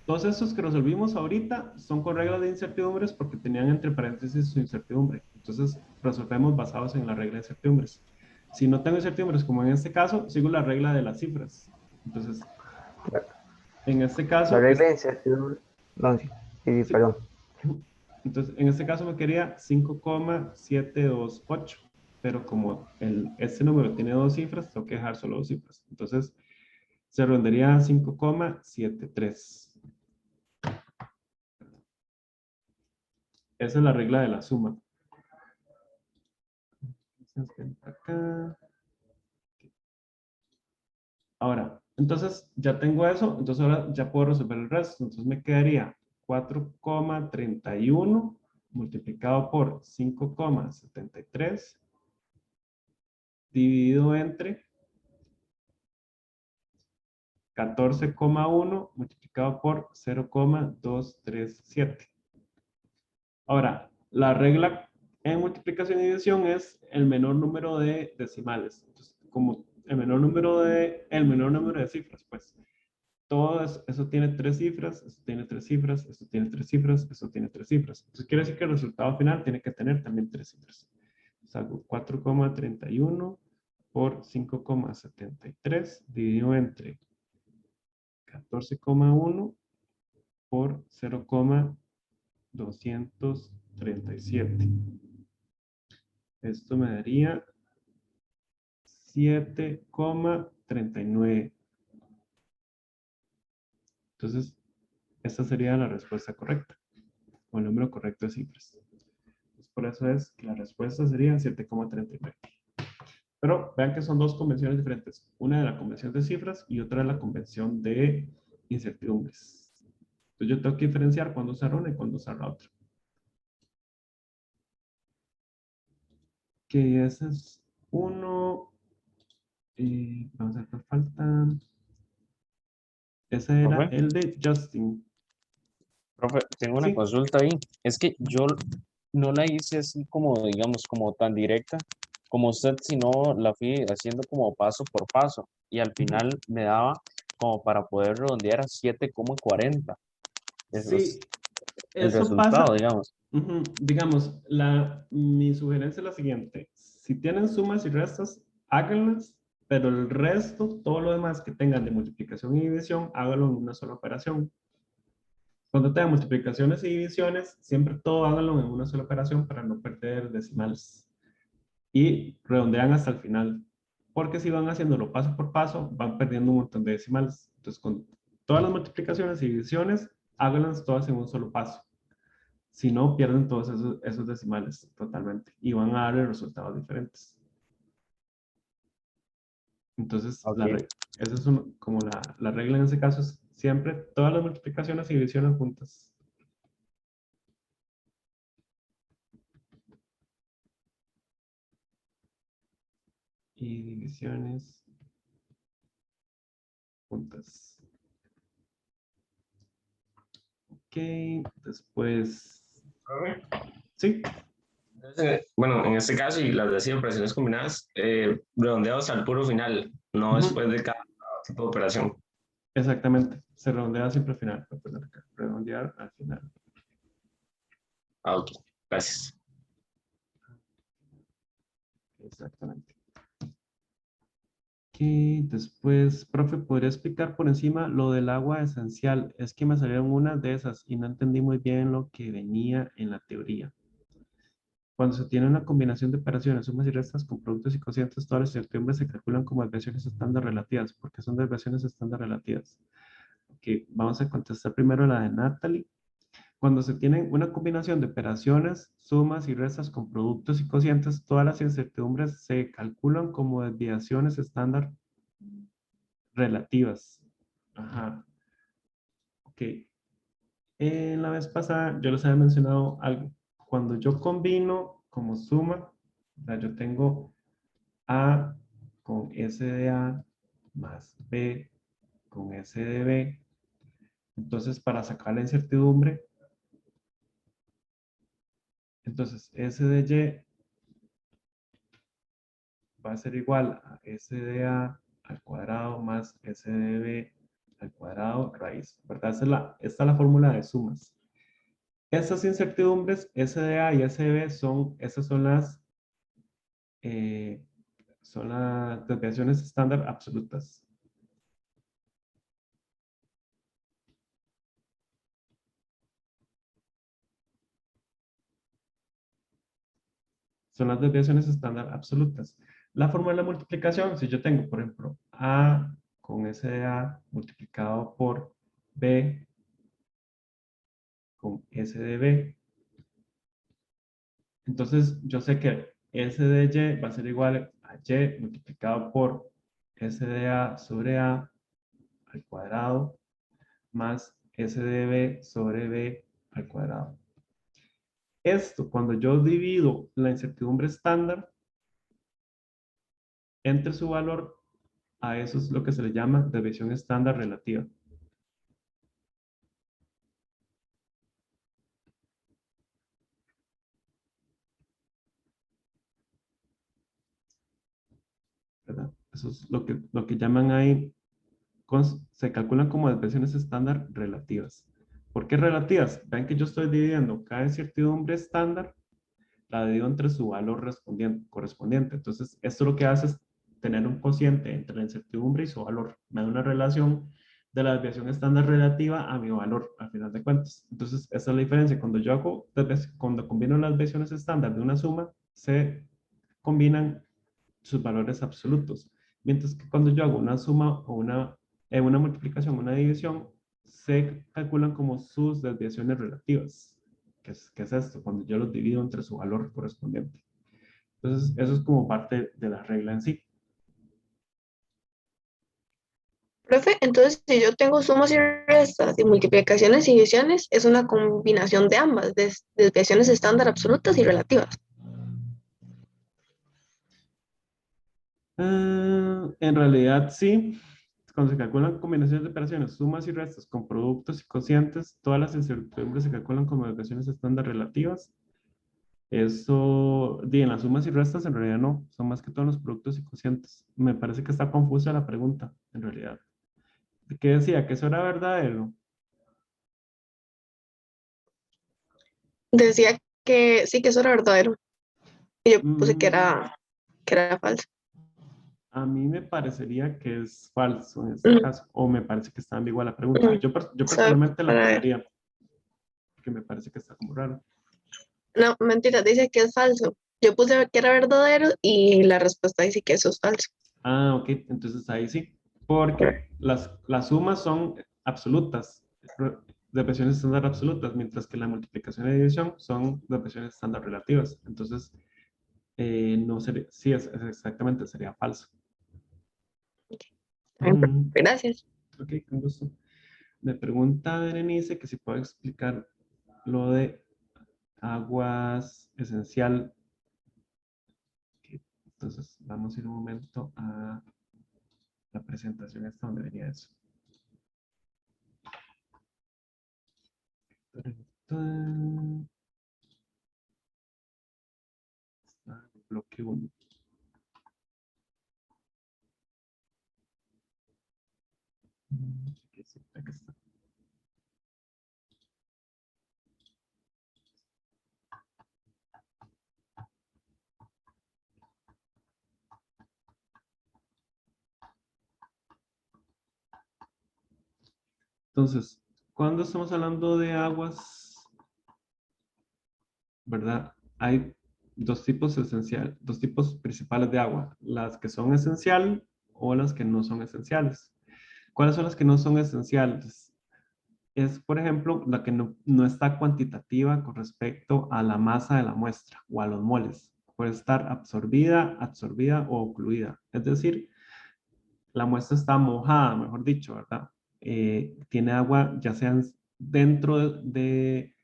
todos estos que resolvimos ahorita son con reglas de incertidumbres porque tenían entre paréntesis su incertidumbre. Entonces, resolvemos basados en la regla de incertidumbres. Si no tengo incertidumbres, como en este caso, sigo la regla de las cifras. Entonces, en este caso... La regla de incertidumbre. No, sí, perdón. Entonces, en este caso me quería 5,728, pero como este número tiene dos cifras, tengo que dejar solo dos cifras. Entonces, se redondearía a 5,73. Esa es la regla de la suma. Acá. Ahora, entonces ya tengo eso, entonces ahora ya puedo resolver el resto. Entonces me quedaría 4,31 multiplicado por 5,73 dividido entre 14,1 multiplicado por 0,237. Ahora, la regla en multiplicación y división es el menor número de decimales. Entonces, como el menor número de cifras, pues. Todo eso tiene tres cifras, eso tiene tres cifras, eso tiene tres cifras, eso tiene tres cifras. Entonces quiere decir que el resultado final tiene que tener también tres cifras. Entonces hago 4,31 por 5,73 dividido entre 14,1 por 0,237. Esto me daría 7,39. Entonces, esta sería la respuesta correcta, o el número correcto de cifras. Entonces, por eso es que la respuesta sería 7,39. Pero vean que son dos convenciones diferentes. Una de la convención de cifras y otra de la convención de incertidumbres. Entonces, yo tengo que diferenciar cuándo usar una y cuándo usar la otra. Que ese es uno. Vamos a ver cuál falta. Ese era ¿Profe? el de Justin. Profe, tengo una consulta ahí. Es que yo no la hice así como, digamos, como tan directa como usted, sino la fui haciendo como paso por paso. Y al final me daba como para poder redondear a 7,40. Eso es Sí, el eso resultado, pasa. digamos. Digamos, mi sugerencia es la siguiente. Si tienen sumas y restas, háganlas, Pero el resto, todo lo demás que tengan de multiplicación y división, hágalo en una sola operación. Cuando tengan multiplicaciones y divisiones, siempre todo háganlo en una sola operación para no perder decimales. Y redondean hasta el final. Porque si van haciéndolo paso por paso, van perdiendo un montón de decimales. Entonces, con todas las multiplicaciones y divisiones, háganlas todas en un solo paso. Si no, pierden todos esos decimales totalmente. Y van a darle resultados diferentes. Entonces, Ok. esa es como la regla en ese caso es siempre todas las multiplicaciones y divisiones juntas. Y divisiones juntas. Ok, después... Sí. Bueno, en este caso, y las de operaciones combinadas, redondeados al puro final, no después de cada tipo de operación. Exactamente, se redondea siempre al final. Voy a poner acá, redondear al final. Ah, ok, gracias. Exactamente. Ok, después, profe, ¿podría explicar por encima lo del agua esencial? Es que me salieron unas de esas y no entendí muy bien lo que venía en la teoría. Cuando se tiene una combinación de operaciones, sumas y restas con productos y cocientes, todas las incertidumbres se calculan como desviaciones estándar relativas. ¿Por qué son desviaciones estándar relativas? Ok, vamos a contestar primero la de Natalie. Cuando se tienen una combinación de operaciones, sumas y restas con productos y cocientes, todas las incertidumbres se calculan como desviaciones estándar relativas. Ajá. Ok. En la vez pasada yo les había mencionado algo. Cuando yo combino como suma, o sea, yo tengo A con S de A más B con S de B. Entonces, para sacar la incertidumbre, entonces S de Y va a ser igual a S de A al cuadrado más S de B al cuadrado raíz, ¿verdad? Esta es la fórmula de sumas. Estas incertidumbres, S de A y S de B, esas son las desviaciones estándar absolutas. Son las desviaciones estándar absolutas. La fórmula de multiplicación, si yo tengo, por ejemplo, A con S de A multiplicado por B con S de B, entonces yo sé que S de Y va a ser igual a Y multiplicado por S de A sobre A al cuadrado más S de B sobre B al cuadrado. Esto, cuando yo divido la incertidumbre estándar entre su valor, a eso es lo que se le llama desviación estándar relativa. ¿Verdad? Eso es lo que llaman ahí, se calculan como desviaciones estándar relativas. ¿Por qué relativas? Ven que yo estoy dividiendo cada incertidumbre estándar, la divido entre su valor correspondiente. Entonces, esto lo que hace es tener un cociente entre la incertidumbre y su valor. Me da una relación de la desviación estándar relativa a mi valor, al final de cuentas. Entonces, esa es la diferencia. Cuando combino las desviaciones estándar de una suma, se combinan sus valores absolutos. Mientras que cuando yo hago una suma o una multiplicación, una división, se calculan como sus desviaciones relativas. ¿Qué es esto? Cuando yo los divido entre su valor correspondiente. Entonces, eso es como parte de la regla en sí. Profe, entonces si yo tengo sumas y restas y multiplicaciones y divisiones, es una combinación de ambas, de desviaciones estándar absolutas y relativas. En realidad, sí. Cuando se calculan combinaciones de operaciones, sumas y restas con productos y cocientes, todas las incertidumbres se calculan como desviaciones estándar relativas. Eso, en las sumas y restas en realidad no, son más que todos los productos y cocientes. Me parece que está confusa la pregunta, en realidad. ¿Qué decía? ¿Que eso era verdadero? Decía que sí, que eso era verdadero. Y yo puse Mm, que era falso. A mí me parecería que es falso en este caso, o me parece que está ambigua la pregunta. Yo personalmente la para ver. tomaría, porque me parece que está como raro. No, mentira, dice que es falso. Yo puse que era verdadero y la respuesta dice que eso es falso. Ah, ok, entonces ahí sí, porque las sumas son absolutas, depresiones estándar absolutas, mientras que la multiplicación y división son depresiones estándar relativas. Entonces, no sería, sí, es exactamente, sería falso. Gracias. Ok, con gusto. Me pregunta Berenice que si puedo explicar lo de aguas esencial. Ok, entonces, vamos a ir un momento a la presentación esta donde venía eso. Bloque 1. Aquí está. Entonces, cuando estamos hablando de aguas, ¿verdad? Hay dos tipos principales de agua, las que son esencial o las que no son esenciales. ¿Cuáles son las que no son esenciales? Es, por ejemplo, la que no está cuantitativa con respecto a la masa de la muestra o a los moles. Puede estar absorbida o ocluida. Es decir, la muestra está mojada, mejor dicho, ¿verdad? Tiene agua, ya sean dentro de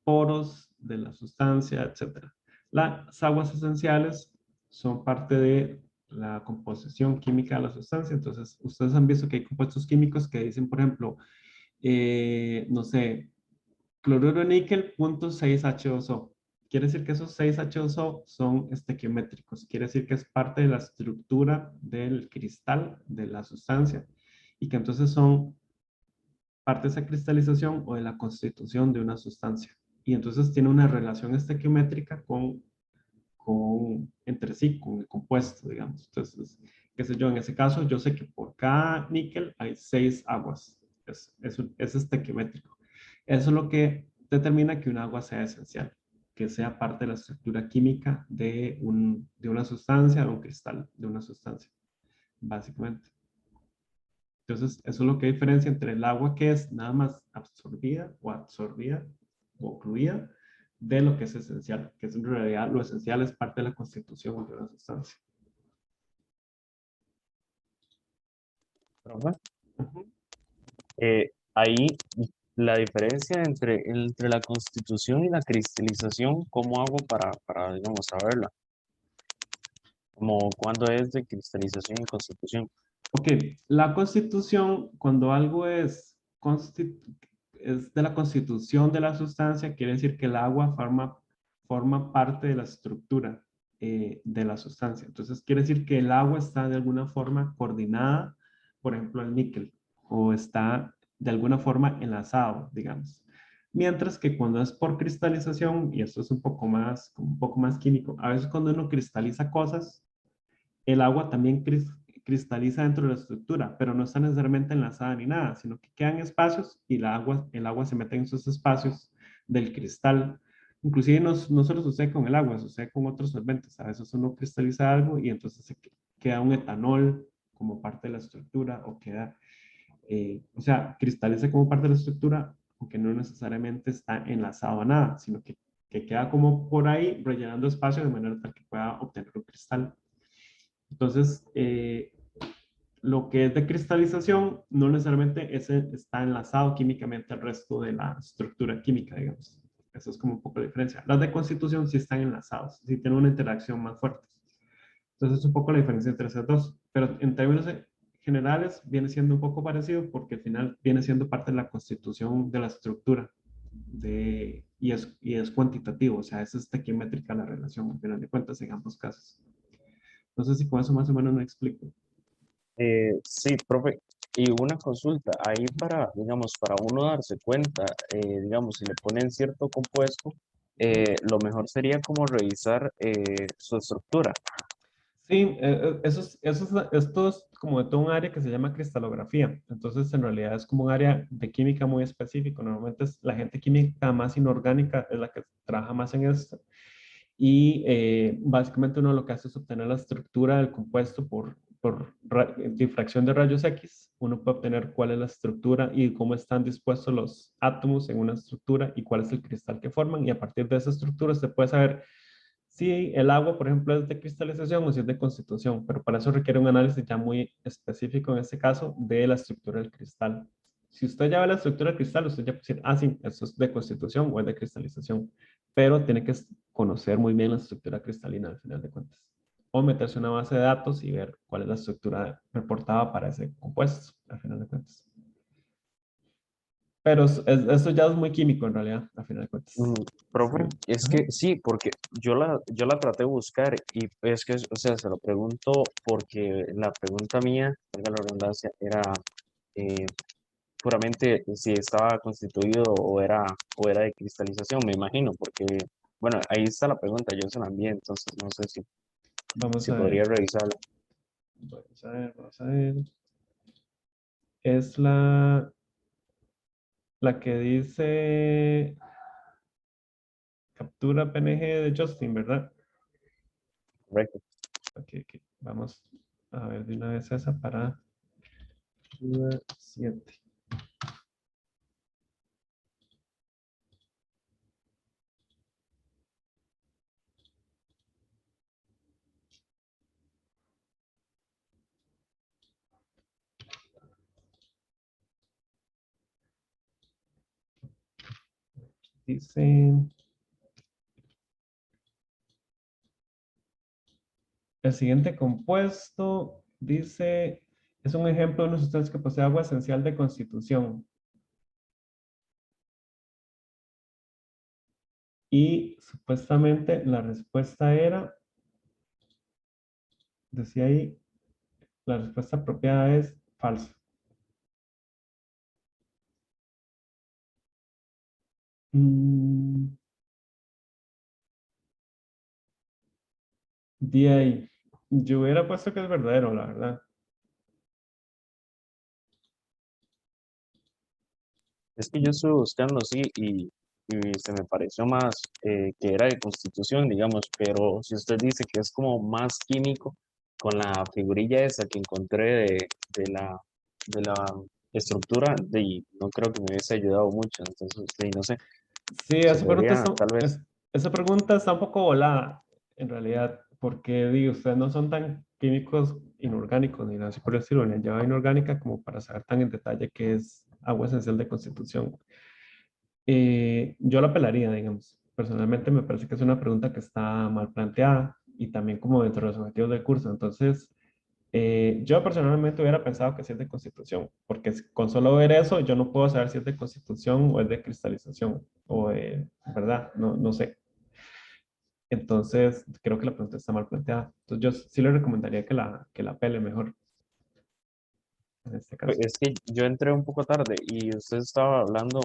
poros de la sustancia, etc. Las aguas esenciales son parte de la composición química de la sustancia. Entonces, ustedes han visto que hay compuestos químicos que dicen, por ejemplo, no sé, cloruro de níquel, 0.6H2O. Quiere decir que esos 6H2O son estequiométricos. Quiere decir que es parte de la estructura del cristal, de la sustancia, y que entonces son parte de esa cristalización o de la constitución de una sustancia. Y entonces tiene una relación estequiométrica entre sí, con el compuesto, digamos. Entonces, qué sé yo, en ese caso, yo sé que por cada níquel hay 6 aguas. Es estequiométrico. Eso es lo que determina que un agua sea esencial, que sea parte de la estructura química de una sustancia, de un cristal, de una sustancia, básicamente. Entonces, eso es lo que diferencia entre el agua que es nada más absorbida o ocluida de lo que es esencial, que es en realidad lo esencial es parte de la constitución de una sustancia. ¿Profe? Ahí la diferencia entre la constitución y la cristalización, ¿cómo hago para digamos, saberla? Como cuándo es de cristalización y constitución. Ok, la constitución, cuando algo es de la constitución de la sustancia, quiere decir que el agua forma parte de la estructura de la sustancia. Entonces, quiere decir que el agua está de alguna forma coordinada, por ejemplo, el níquel, o está de alguna forma enlazado, digamos. Mientras que cuando es por cristalización, y esto es un poco más químico, a veces cuando uno cristaliza cosas, el agua también cristaliza dentro de la estructura, pero no está necesariamente enlazada ni nada, sino que quedan espacios y el agua se mete en esos espacios del cristal. Inclusive no solo sucede con el agua, sucede con otros solventes. A veces uno cristaliza algo y entonces queda un etanol como parte de la estructura o queda, o sea, cristaliza como parte de la estructura, aunque no necesariamente está enlazado a nada, sino que queda como por ahí rellenando espacio de manera tal que pueda obtener un cristal. Entonces, lo que es de cristalización no necesariamente está enlazado químicamente al resto de la estructura química, digamos. Eso es como un poco la diferencia. Las de constitución sí están enlazados, sí tienen una interacción más fuerte. Entonces es un poco la diferencia entre esas dos. Pero en términos generales viene siendo un poco parecido porque al final viene siendo parte de la constitución de la estructura. Y es cuantitativo, o sea, es estequiométrica la relación, al final de cuentas, en ambos casos. No sé si con eso más o menos me explico. Sí, profe. Y una consulta, ahí digamos, para uno darse cuenta, digamos, si le ponen cierto compuesto, lo mejor sería como revisar su estructura. Sí, esto es como de todo un área que se llama cristalografía. Entonces, en realidad es como un área de química muy específico. Normalmente es la gente química más inorgánica es la que trabaja más en esto. Y básicamente uno lo que hace es obtener la estructura del compuesto por difracción de rayos X. Uno puede obtener cuál es la estructura y cómo están dispuestos los átomos en una estructura y cuál es el cristal que forman. Y a partir de esa estructura se puede saber si el agua, por ejemplo, es de cristalización o si es de constitución, pero para eso requiere un análisis ya muy específico en este caso de la estructura del cristal. Si usted ya ve la estructura del cristal, usted ya puede decir, ah, sí, esto es de constitución o es de cristalización, pero tiene que conocer muy bien la estructura cristalina al final de cuentas. O meterse en una base de datos y ver cuál es la estructura reportada para ese compuesto al final de cuentas. Pero esto ya es muy químico en realidad, al final de cuentas. Profe, Sí. es Ajá. que sí, porque yo la traté de buscar y es que, o sea, se lo pregunto porque la pregunta mía, valga la redundancia, era eh, puramente si estaba constituido o era de cristalización, me imagino, porque, bueno, ahí está la pregunta, yo se la envié, entonces no sé Vamos si a podría ver. revisarlo. Vamos a ver, vamos a ver. Es la que dice captura PNG de Justin, ¿verdad? Correcto. Ok, ok. Vamos a ver de una vez esa para 7. Dice, el siguiente compuesto dice, es un ejemplo de una sustancia que posee agua esencial de constitución. Y supuestamente la respuesta era, decía ahí, la respuesta apropiada es falso. De ahí, yo hubiera puesto que es verdadero, la verdad. Es que yo estuve buscando, sí, y se me pareció más que era de constitución, digamos, pero si usted dice que es como más químico, con la figurilla esa que encontré de la estructura, no creo que me hubiese ayudado mucho, entonces, no sé, Sí, se podría, tal vez. esa pregunta está un poco volada, en realidad, porque digo, ustedes no son tan químicos inorgánicos, ni nada así por el estilo, ni han llevado inorgánica como para saber tan en detalle qué es agua esencial de constitución. Yo la apelaría, digamos. Personalmente me parece que es una pregunta que está mal planteada y también como dentro de los objetivos del curso. Entonces, yo personalmente hubiera pensado que sí es de constitución, porque con solo ver eso yo no puedo saber si es de constitución o es de cristalización o de, ¿verdad? No, no sé. Entonces, creo que la pregunta está mal planteada. Entonces, yo sí le recomendaría que la pele mejor en este Pues, caso. es que yo entré un poco tarde y usted estaba hablando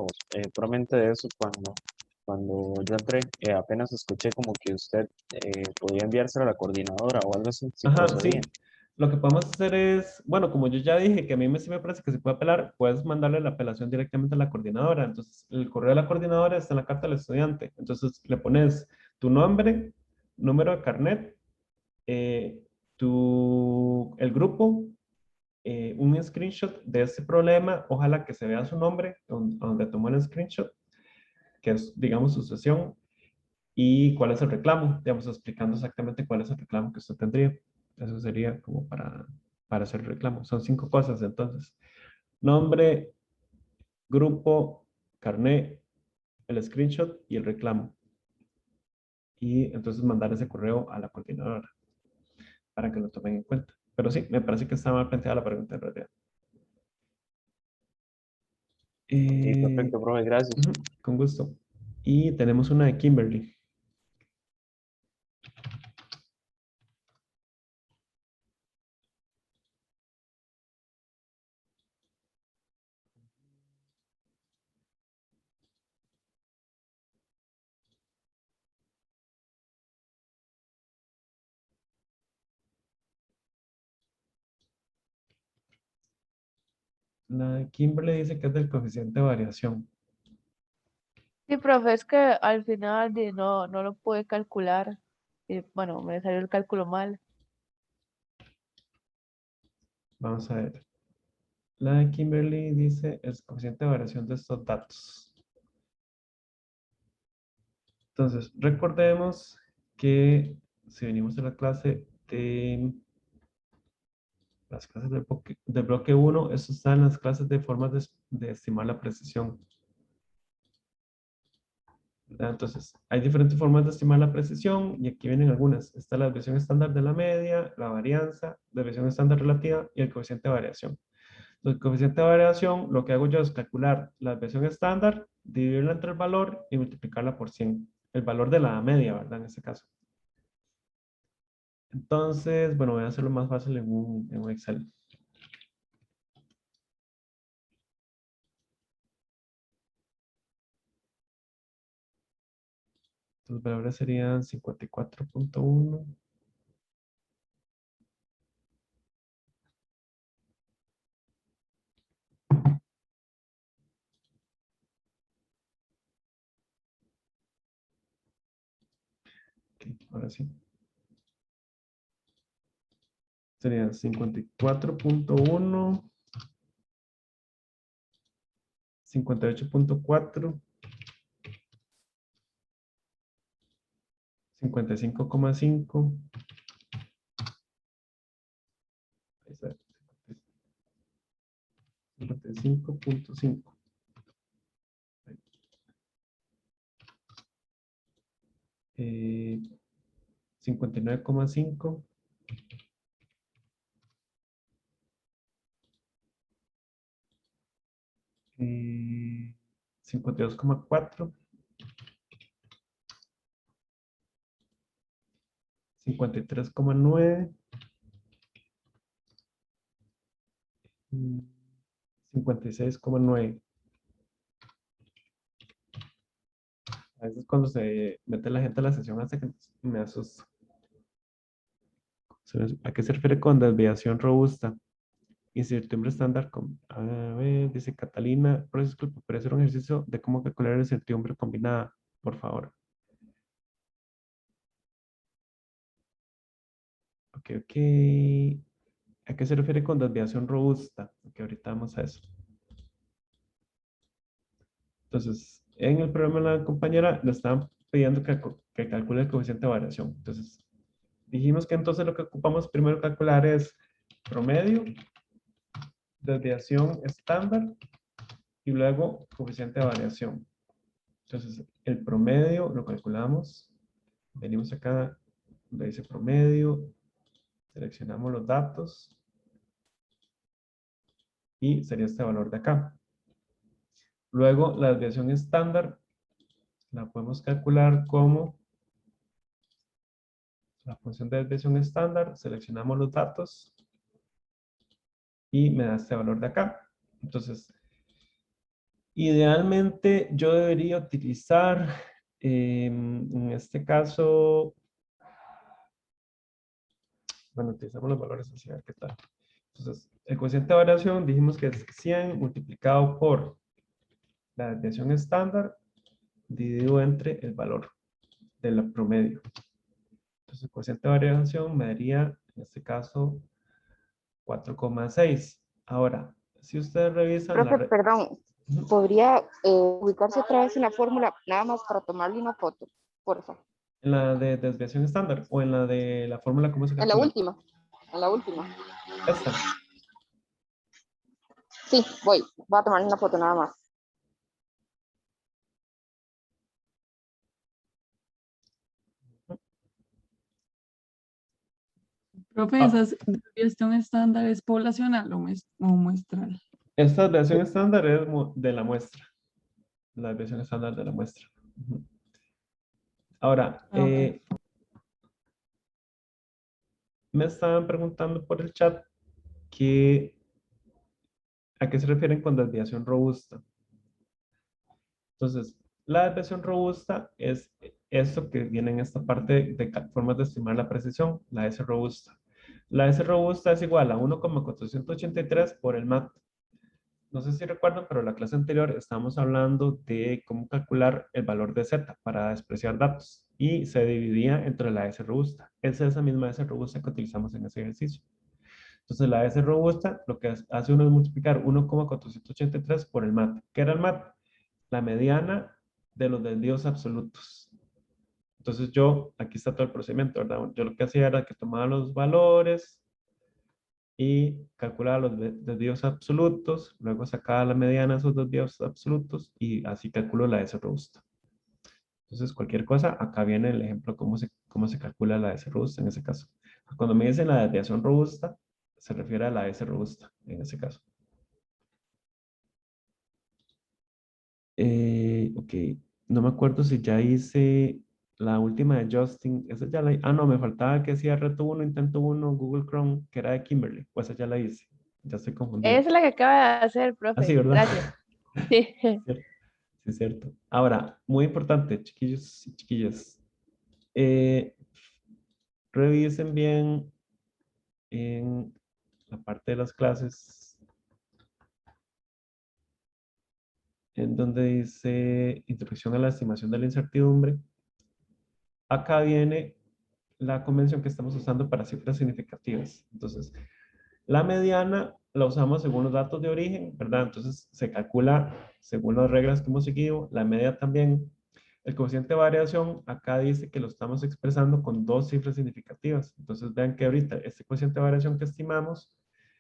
puramente de eso cuando yo entré. Apenas escuché como que usted podía enviárselo a la coordinadora o algo así, si Ajá, procedía. sí. Lo que podemos hacer es, bueno, como yo ya dije que a mí sí me parece que se puede apelar, puedes mandarle la apelación directamente a la coordinadora. Entonces, el correo de la coordinadora está en la carta del estudiante. Entonces, le pones tu nombre, número de carnet, eh, el grupo, un screenshot de ese problema, ojalá que se vea su nombre donde tomó el screenshot, que es, digamos, su sesión, y cuál es el reclamo, digamos, explicando exactamente cuál es el reclamo que usted tendría. Eso sería como para hacer el reclamo. Son 5 cosas entonces. Nombre, grupo, carnet, el screenshot y el reclamo. Y entonces mandar ese correo a la coordinadora para que lo tomen en cuenta. Pero sí, me parece que está mal planteada la pregunta en realidad. Sí, perfecto, profe, gracias. Con gusto. Y tenemos una de Kimberly. La Kimberly dice que es del coeficiente de variación. Sí, profe, es que al final no lo pude calcular. Y bueno, me salió el cálculo mal. Vamos a ver. La Kimberly dice el coeficiente de variación de estos datos. Entonces, recordemos que si venimos a la clase de las clases del bloque 1, eso está en las clases de formas de estimar la precisión. ¿Verdad? Entonces, hay diferentes formas de estimar la precisión y aquí vienen algunas. Está la desviación estándar de la media, la varianza, desviación estándar relativa y el coeficiente de variación. El coeficiente de variación, lo que hago yo es calcular la desviación estándar, dividirla entre el valor y multiplicarla por 100. El valor de la media, ¿verdad? En este caso. Entonces, bueno, voy a hacerlo más fácil en un Excel. Los valores serían 54.1. Ok, ahora sí. Serían 54.1, 58.4, 55,5. 55.5. 59,5. 52,4. 53,9. 56,9. A veces cuando se mete la gente a la sesión hace que me asusta. ¿A qué se refiere con desviación robusta? Incertidumbre estándar. A ver, dice Catalina. Pero disculpe, pero hacer un ejercicio de cómo calcular la incertidumbre combinada, por favor. Ok, ok. ¿A qué se refiere con desviación robusta? Ok, ahorita vamos a eso. Entonces, en el problema de la compañera le estaban pidiendo que calcule el coeficiente de variación. Entonces, dijimos que entonces lo que ocupamos primero calcular es promedio, desviación estándar y luego coeficiente de variación. Entonces, el promedio lo calculamos. Venimos acá donde dice promedio, seleccionamos los datos y sería este valor de acá. Luego, la desviación estándar la podemos calcular como la función de desviación estándar, seleccionamos los datos y me da este valor de acá. Entonces, idealmente yo debería utilizar, en este caso, bueno, utilizamos los valores así, a ver qué tal. Entonces, el coeficiente de variación dijimos que es 100 multiplicado por la desviación estándar dividido entre el valor del promedio. Entonces, el coeficiente de variación me daría, en este caso, 4,6. Ahora, si ustedes revisan Profe, perdón, ¿podría ubicarse otra vez en la fórmula nada más para tomarle una foto, por favor? ¿En la de desviación estándar o en la de la fórmula cómo se En calcula? la última, en la última. Esta. Sí, voy a tomarle una foto nada más. Profe, ¿esa desviación estándar es poblacional o muestral? Esta desviación estándar es de la muestra. La desviación estándar de la muestra. Ahora, Ok. me estaban preguntando por el chat que a qué se refieren con desviación robusta. Entonces, la desviación robusta es esto que viene en esta parte de formas de estimar la precisión, la S robusta. La S robusta es igual a 1,483 por el MAT. no sé si recuerdan, pero la clase anterior estábamos hablando de cómo calcular el valor de Z para despreciar datos y se dividía entre la S robusta. Es esa misma S robusta que utilizamos en ese ejercicio. Entonces la S robusta lo que hace uno es multiplicar 1,483 por el MAT. ¿Qué era el MAT? La mediana de los desvíos absolutos. Entonces aquí está todo el procedimiento, ¿verdad? Yo lo que hacía era que tomaba los valores y calculaba los desvíos absolutos, luego sacaba la mediana de esos desvíos absolutos y así calculo la S robusta. Entonces, cualquier cosa, acá viene el ejemplo cómo se calcula la S robusta en ese caso. Cuando me dicen la desviación robusta, se refiere a la S robusta en ese caso. Ok, no me acuerdo si ya hice la última de Justin. Esa ya la. Ah, no, me faltaba que hacía reto 1, intento 1, Google Chrome, que era de Kimberly. Pues esa ya la hice. Ya estoy confundido. Esa es la que acaba de hacer, Ah, sí, profe. ¿verdad? Gracias. Sí. Cierto. Sí, es cierto. Ahora, muy importante, chiquillos y chiquillas. Revisen bien en la parte de las clases en donde dice introducción a la estimación de la incertidumbre. Acá viene la convención que estamos usando para cifras significativas. Entonces, la mediana la usamos según los datos de origen, ¿verdad? Entonces, se calcula según las reglas que hemos seguido. La media también. El coeficiente de variación, acá dice que lo estamos expresando con dos cifras significativas. Entonces, vean que ahorita este coeficiente de variación que estimamos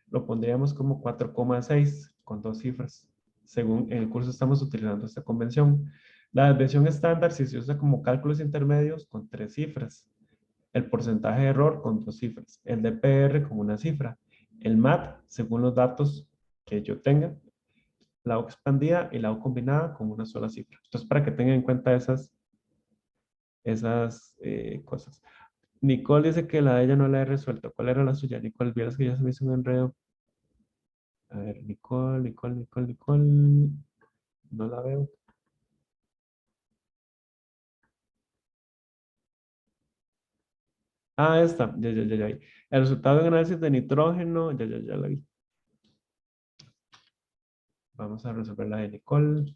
lo pondríamos como 4,6 con dos cifras. Según en el curso estamos utilizando esta convención. La desviación estándar si se usa como cálculos intermedios con tres cifras. El porcentaje de error con dos cifras. El DPR con una cifra. El MAT según los datos que yo tenga. La O expandida y la O combinada con una sola cifra. Entonces, para que tengan en cuenta esas cosas. Nicole dice que la de ella no la he resuelto. ¿Cuál era la suya? Nicole, vieras que ya se me hizo un enredo. A ver, Nicole. No la veo. Ah, esta. Ya. El resultado de un análisis de nitrógeno. Ya la vi. Vamos a resolver la de Nicole.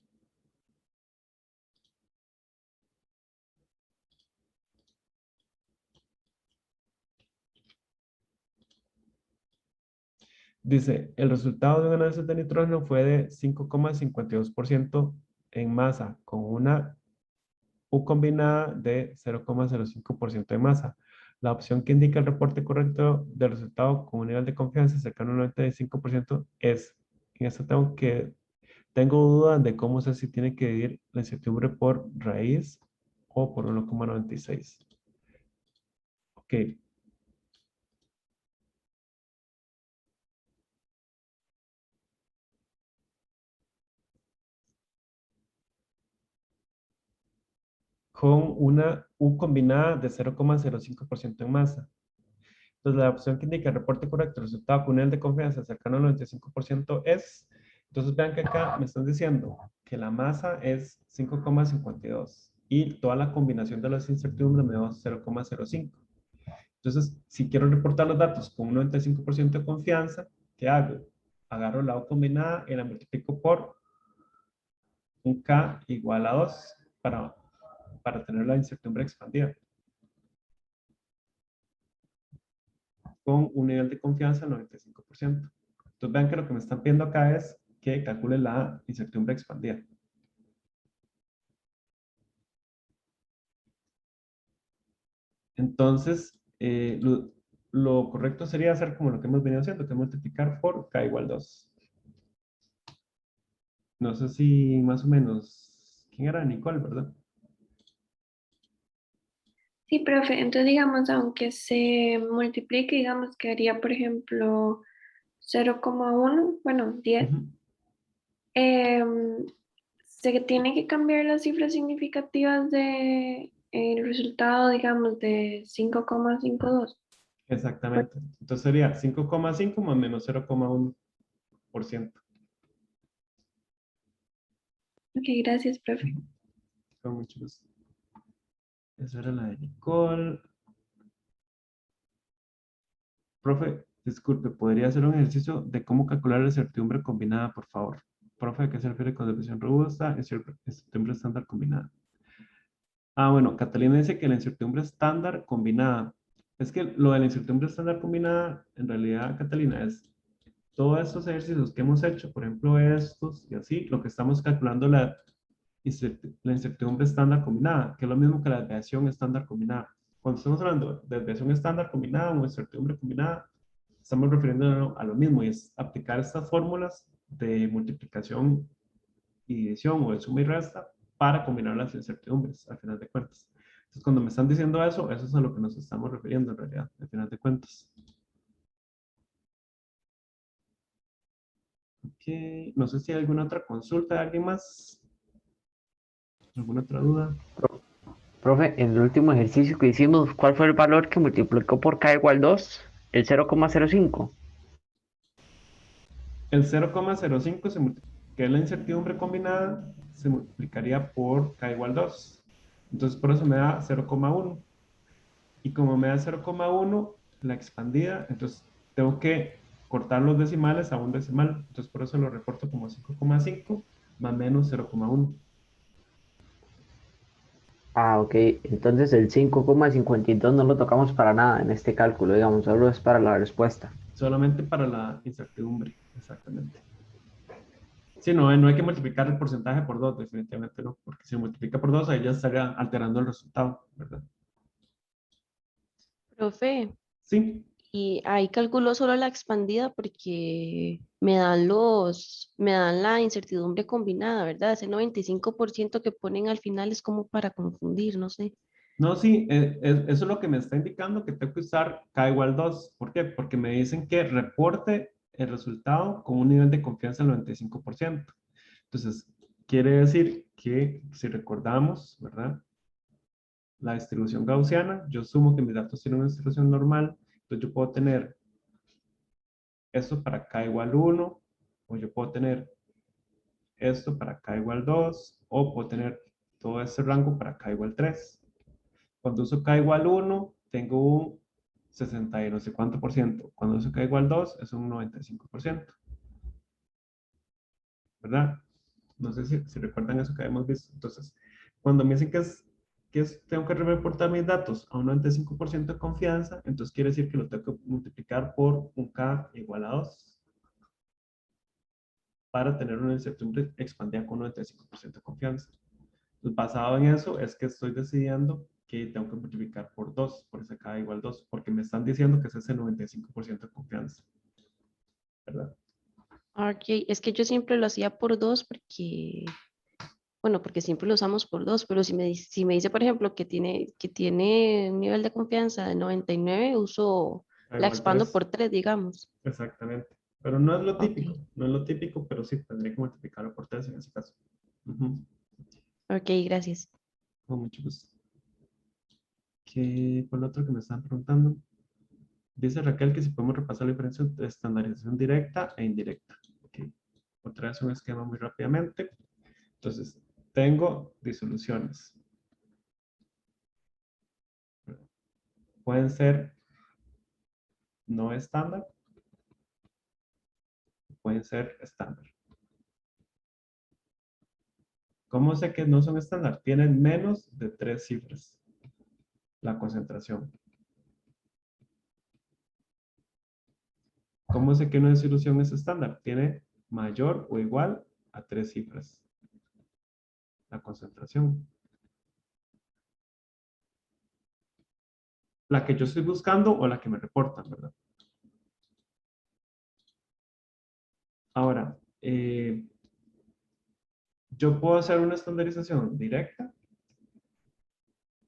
Dice, el resultado de un análisis de nitrógeno fue de 5,52% en masa, con una U combinada de 0,05% de masa. La opción que indica el reporte correcto del resultado con un nivel de confianza cercano al 95% es, en esto tengo dudas de cómo sé si tiene que dividir la incertidumbre por raíz o por 1,96. Ok. Con una U combinada de 0,05% en masa. Entonces, la opción que indica el reporte correcto, el resultado con un nivel de confianza cercano al 95% es, entonces vean que acá me están diciendo que la masa es 5,52 y toda la combinación de las incertidumbres me da 0,05. Entonces, si quiero reportar los datos con un 95% de confianza, ¿qué hago? Agarro la O combinada y la multiplico por un K igual a 2 para tener la incertidumbre expandida. Con un nivel de confianza del 95%. Entonces vean que lo que me están pidiendo acá es que calcule la incertidumbre expandida. Entonces, lo correcto sería hacer como lo que hemos venido haciendo, que es multiplicar por K igual 2. No sé si más o menos, ¿quién era? Nicole, ¿verdad? Sí, profe. Entonces, digamos, aunque se multiplique, digamos que haría, por ejemplo, 0,1, bueno, 10. Se tiene que cambiar las cifras significativas de el resultado, digamos, de 5,52. Exactamente. Entonces sería 5,5 más menos 0,1%. Ok, gracias, profe. Con mucho gusto. Esa era la de Nicole. Profe, Disculpe, ¿podría hacer un ejercicio de cómo calcular la incertidumbre combinada, por favor? Profe, ¿a qué se refiere con definición robusta? Incertidumbre estándar combinada. Bueno, Catalina dice que la incertidumbre estándar combinada. Es que lo de la incertidumbre estándar combinada, en realidad, Catalina, es todos estos ejercicios que hemos hecho, por ejemplo, estos y así, lo que estamos calculando la incertidumbre estándar combinada, que es lo mismo que la desviación estándar combinada. Cuando estamos hablando de desviación estándar combinada o incertidumbre combinada, estamos refiriendo a lo mismo y es aplicar estas fórmulas de multiplicación y división o de suma y resta para combinar las incertidumbres, al final de cuentas. Entonces, cuando me están diciendo eso es a lo que nos estamos refiriendo en realidad, al final de cuentas. Ok, no sé si hay alguna otra consulta de alguien más. ¿Alguna otra duda? Profe, en el último ejercicio que hicimos, ¿cuál fue el valor que multiplicó por k igual 2? El 0,05. El 0,05 que es la incertidumbre combinada, se multiplicaría por k igual 2. Entonces, por eso me da 0,1. Y como me da 0,1, la expandida, entonces tengo que cortar los decimales a un decimal. Entonces, por eso lo reporto como 5,5 más menos 0,1. Ok. Entonces el 5,52 no lo tocamos para nada en este cálculo, digamos, solo es para la respuesta. Solamente para la incertidumbre, exactamente. Sí, no hay que multiplicar el porcentaje por 2, definitivamente no, porque si multiplica por 2, ahí ya estaría alterando el resultado, ¿verdad? Profe, Sí, y ahí calculo solo la expandida porque me dan la incertidumbre combinada, ¿verdad? Ese 95% que ponen al final es como para confundir, no sé. no, sí, eso es lo que me está indicando que tengo que usar k igual 2. ¿Por qué? Porque me dicen que reporte el resultado con un nivel de confianza del 95%. Entonces, quiere decir que si recordamos, ¿verdad? La distribución gaussiana, yo sumo que mis datos tienen una distribución normal, entonces yo puedo tener esto para k igual 1, o yo puedo tener esto para k igual 2, o puedo tener todo este rango para k igual 3. Cuando uso k igual 1, tengo un 60 y no sé cuánto por ciento. Cuando uso k igual 2, es un 95%. ¿Verdad? No sé si recuerdan eso que habíamos visto. Entonces, cuando me dicen tengo que reportar mis datos a un 95% de confianza, entonces quiere decir que lo tengo que multiplicar por un k igual a 2 para tener una incertidumbre expandida con 95% de confianza. Entonces, basado en eso, es que estoy decidiendo que tengo que multiplicar por 2, por ese k igual 2, porque me están diciendo que es ese 95% de confianza. ¿Verdad? Ok, es que yo siempre lo hacía por 2 porque, bueno, porque siempre lo usamos por 2, pero si me dice, por ejemplo, que tiene un nivel de confianza de 99, K la igual expando 3. por 3, digamos. Exactamente. Pero no es lo Ok, típico, no es lo típico, pero sí tendría que multiplicarlo por 3 en ese caso. Ujú. ok, gracias. Con mucho gusto. ¿Qué fue lo otro que me estaban preguntando? Dice Raquel que si podemos repasar la diferencia entre estandarización directa e indirecta. Okay. Otra vez un esquema muy rápidamente. Entonces, tengo disoluciones. Pueden ser no estándar, pueden ser estándar. ¿Cómo sé que no son estándar? Tienen menos de 3 cifras la concentración. ¿Cómo sé que una disolución es estándar? Tiene mayor o igual a 3 cifras la concentración. La que yo estoy buscando o la que me reportan, ¿verdad? Ahora, yo puedo hacer una estandarización directa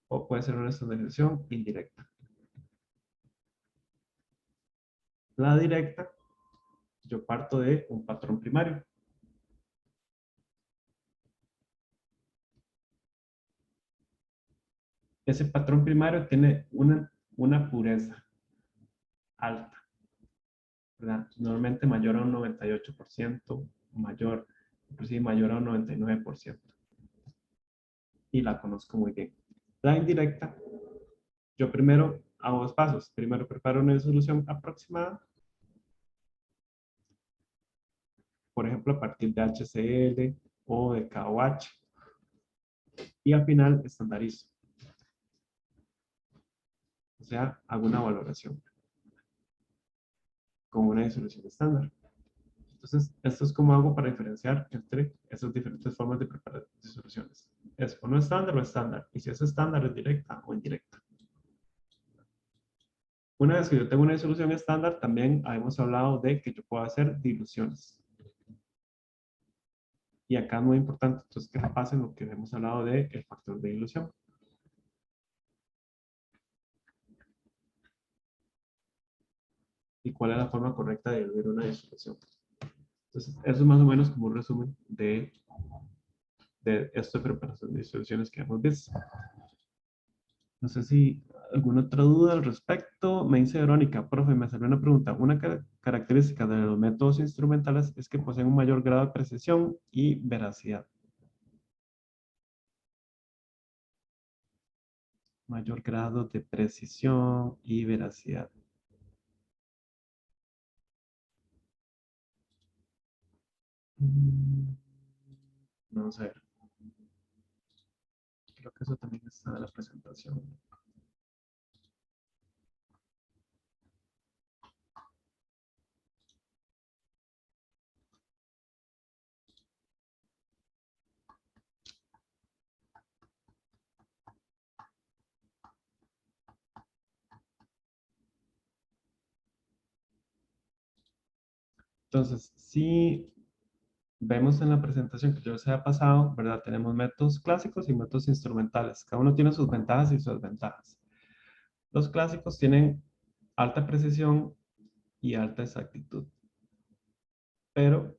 o puede ser una estandarización indirecta. La directa, yo parto de un patrón primario. Ese patrón primario tiene una pureza alta, ¿verdad? Normalmente mayor a un 98%, mayor, inclusive mayor a un 99%. Y la conozco muy bien. La indirecta, yo primero hago dos pasos. Primero preparo una disolución aproximada por ejemplo, a partir de HCL o de KOH. Y al final estandarizo. O sea, hago una valoración con una disolución estándar. Entonces, esto es como hago para diferenciar entre esas diferentes formas de preparar disoluciones. Es o no estándar o estándar. Y si es estándar, es directa o indirecta. Una vez que yo tengo una disolución estándar, también hemos hablado de que yo puedo hacer diluciones. Y acá es muy importante, entonces, que pasen lo que hemos hablado de el factor de dilución. Y cuál es la forma correcta de diluir una disolución. Entonces, eso es más o menos como un resumen de esto de preparación de disoluciones que hemos visto. No sé si alguna otra duda al respecto. Me dice Verónica, profe, me salió una pregunta. Una característica de los métodos instrumentales es que poseen un mayor grado de precisión y veracidad. Mayor grado de precisión y veracidad. Vamos a ver. Creo que eso también está en la presentación. Entonces, si vemos en la presentación que yo les había pasado, ¿verdad? Tenemos métodos clásicos y métodos instrumentales. Cada uno tiene sus ventajas y sus desventajas. Los clásicos tienen alta precisión y alta exactitud. Pero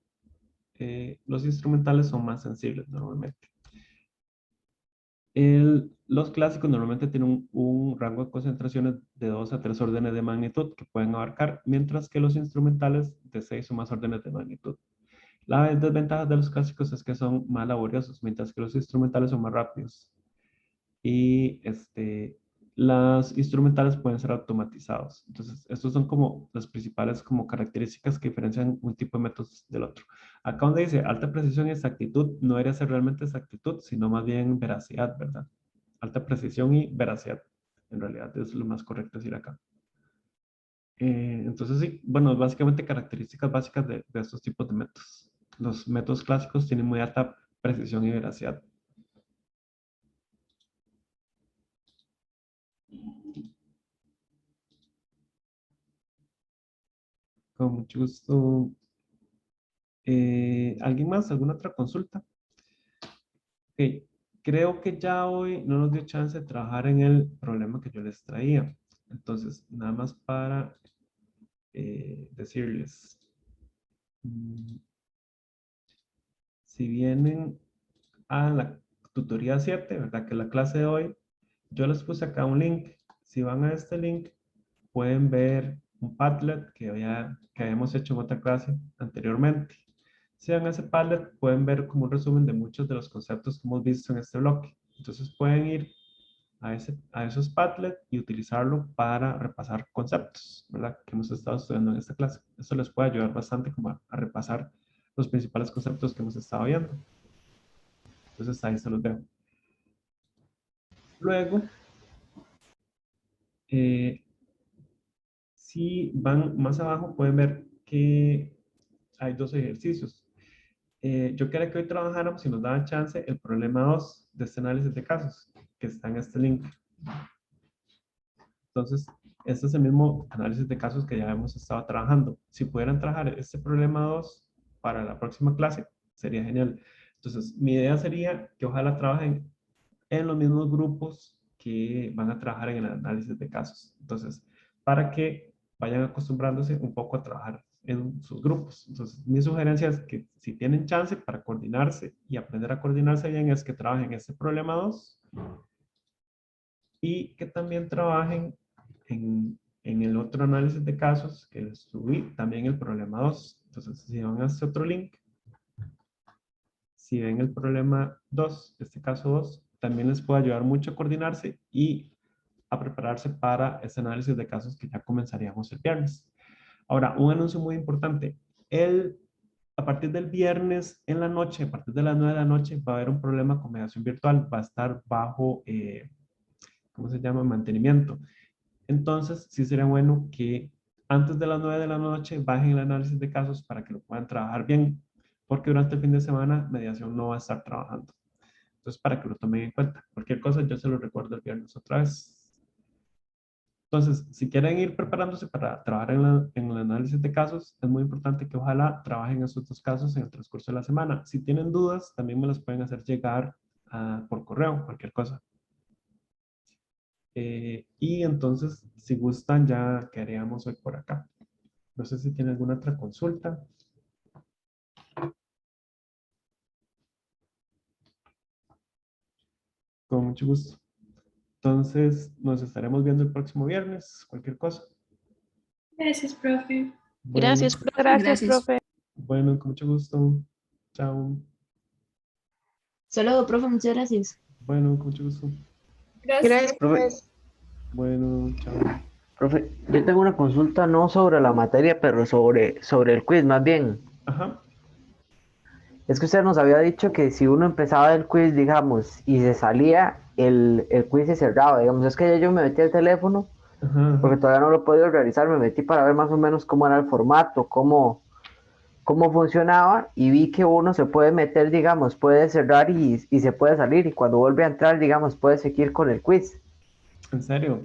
los instrumentales son más sensibles normalmente. Los clásicos normalmente tienen un rango de concentraciones de 2 a 3 órdenes de magnitud que pueden abarcar, mientras que los instrumentales de 6 o más órdenes de magnitud. La desventaja de los clásicos es que son más laboriosos, mientras que los instrumentales son más rápidos. Y las instrumentales pueden ser automatizados. Entonces, estos son como las principales como características que diferencian un tipo de métodos del otro. Acá donde dice alta precisión y exactitud, no debería ser realmente exactitud, sino más bien veracidad, ¿verdad? Alta precisión y veracidad. En realidad es lo más correcto decir acá. Entonces, sí, bueno, básicamente características básicas de estos tipos de métodos. Los métodos clásicos tienen muy alta precisión y veracidad. Con mucho gusto. ¿Alguien más? ¿Alguna otra consulta? Ok, creo que ya hoy no nos dio chance de trabajar en el problema que yo les traía. Entonces, nada más para decirles. Si vienen a la tutoría 7, ¿verdad? Que es la clase de hoy, yo les puse acá un link. Si van a este link, pueden ver un Padlet que habíamos hecho en otra clase anteriormente. Si van a ese Padlet, pueden ver como un resumen de muchos de los conceptos que hemos visto en este bloque. Entonces pueden ir a esos Padlet y utilizarlo para repasar conceptos, ¿verdad? Que hemos estado estudiando en esta clase. Esto les puede ayudar bastante como a repasar los principales conceptos que hemos estado viendo. Entonces ahí se los dejo. Luego, si van más abajo, pueden ver que hay dos ejercicios. Yo quería que hoy trabajáramos, si nos daban chance, el problema 2 de este análisis de casos, que está en este link. Entonces, este es el mismo análisis de casos que ya hemos estado trabajando. Si pudieran trabajar este problema 2 para la próxima clase, sería genial. Entonces, mi idea sería que ojalá trabajen en los mismos grupos que van a trabajar en el análisis de casos. Entonces, para que vayan acostumbrándose un poco a trabajar en sus grupos. Entonces, mi sugerencia es que si tienen chance para coordinarse y aprender a coordinarse bien, es que trabajen este problema 2 y que también trabajen en el otro análisis de casos que les subí, también el problema 2. Entonces, si van a este otro link, si ven el problema 2, este caso 2, también les puede ayudar mucho a coordinarse y a prepararse para ese análisis de casos que ya comenzaríamos el viernes. Ahora, un anuncio muy importante. El A partir del viernes en la noche, a partir de las 9 de la noche, va a haber un problema con mediación virtual, va a estar bajo, ¿cómo se llama? Mantenimiento. Entonces, sí sería bueno que antes de las 9 de la noche bajen el análisis de casos para que lo puedan trabajar bien, porque durante el fin de semana mediación no va a estar trabajando. Entonces, para que lo tomen en cuenta. Cualquier cosa, yo se lo recuerdo el viernes otra vez. Entonces, si quieren ir preparándose para trabajar en el análisis de casos, es muy importante que ojalá trabajen esos 2 casos en el transcurso de la semana. Si tienen dudas, también me las pueden hacer llegar por correo, cualquier cosa. Y entonces, si gustan, ya quedaríamos hoy por acá. No sé si tienen alguna otra consulta. Con mucho gusto. Entonces, nos estaremos viendo el próximo viernes, cualquier cosa. Gracias, profe. Bueno, Gracias, profe. Gracias, Gracias. profe. bueno, con mucho gusto. Chao. Solo, profe, muchas gracias. Bueno, con mucho gusto. Gracias, Profe, pues. Bueno, chao. profe, yo tengo una consulta no sobre la materia, pero sobre el quiz más bien. Ajá. Es que usted nos había dicho que si uno empezaba el quiz, digamos, y se salía, el quiz se cerraba. Digamos, es que ya yo me metí al teléfono, Ajá, porque ajá. todavía no lo he podido realizar, me metí para ver más o menos cómo era el formato, cómo funcionaba, y vi que uno se puede meter, digamos, puede cerrar y se puede salir, y cuando vuelve a entrar, digamos, puede seguir con el quiz. ¿En serio?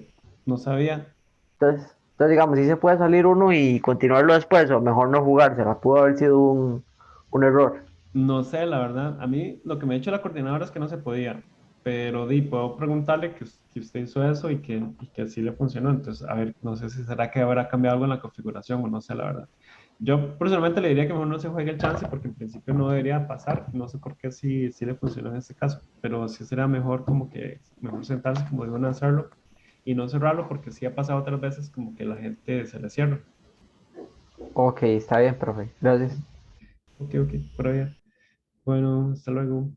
No sabía. Entonces, digamos, si se puede salir uno y continuarlo después, o mejor no jugársela, pudo haber sido un error. No sé, la verdad. A mí lo que me ha dicho la coordinadora es que no se podía. Pero puedo preguntarle que usted hizo eso y que así le funcionó. Entonces, a ver, no sé si será que habrá cambiado algo en la configuración o no sé, la verdad. Yo personalmente le diría que mejor no se juegue el chance porque en principio no debería pasar. No sé por qué sí le funcionó en este caso. Pero sí será mejor como que, mejor sentarse como iban a hacerlo y no cerrarlo porque sí ha pasado otras veces como que la gente se le cierra. Ok, está bien, profe. Gracias. Ok, por ahí. Bueno, hasta luego.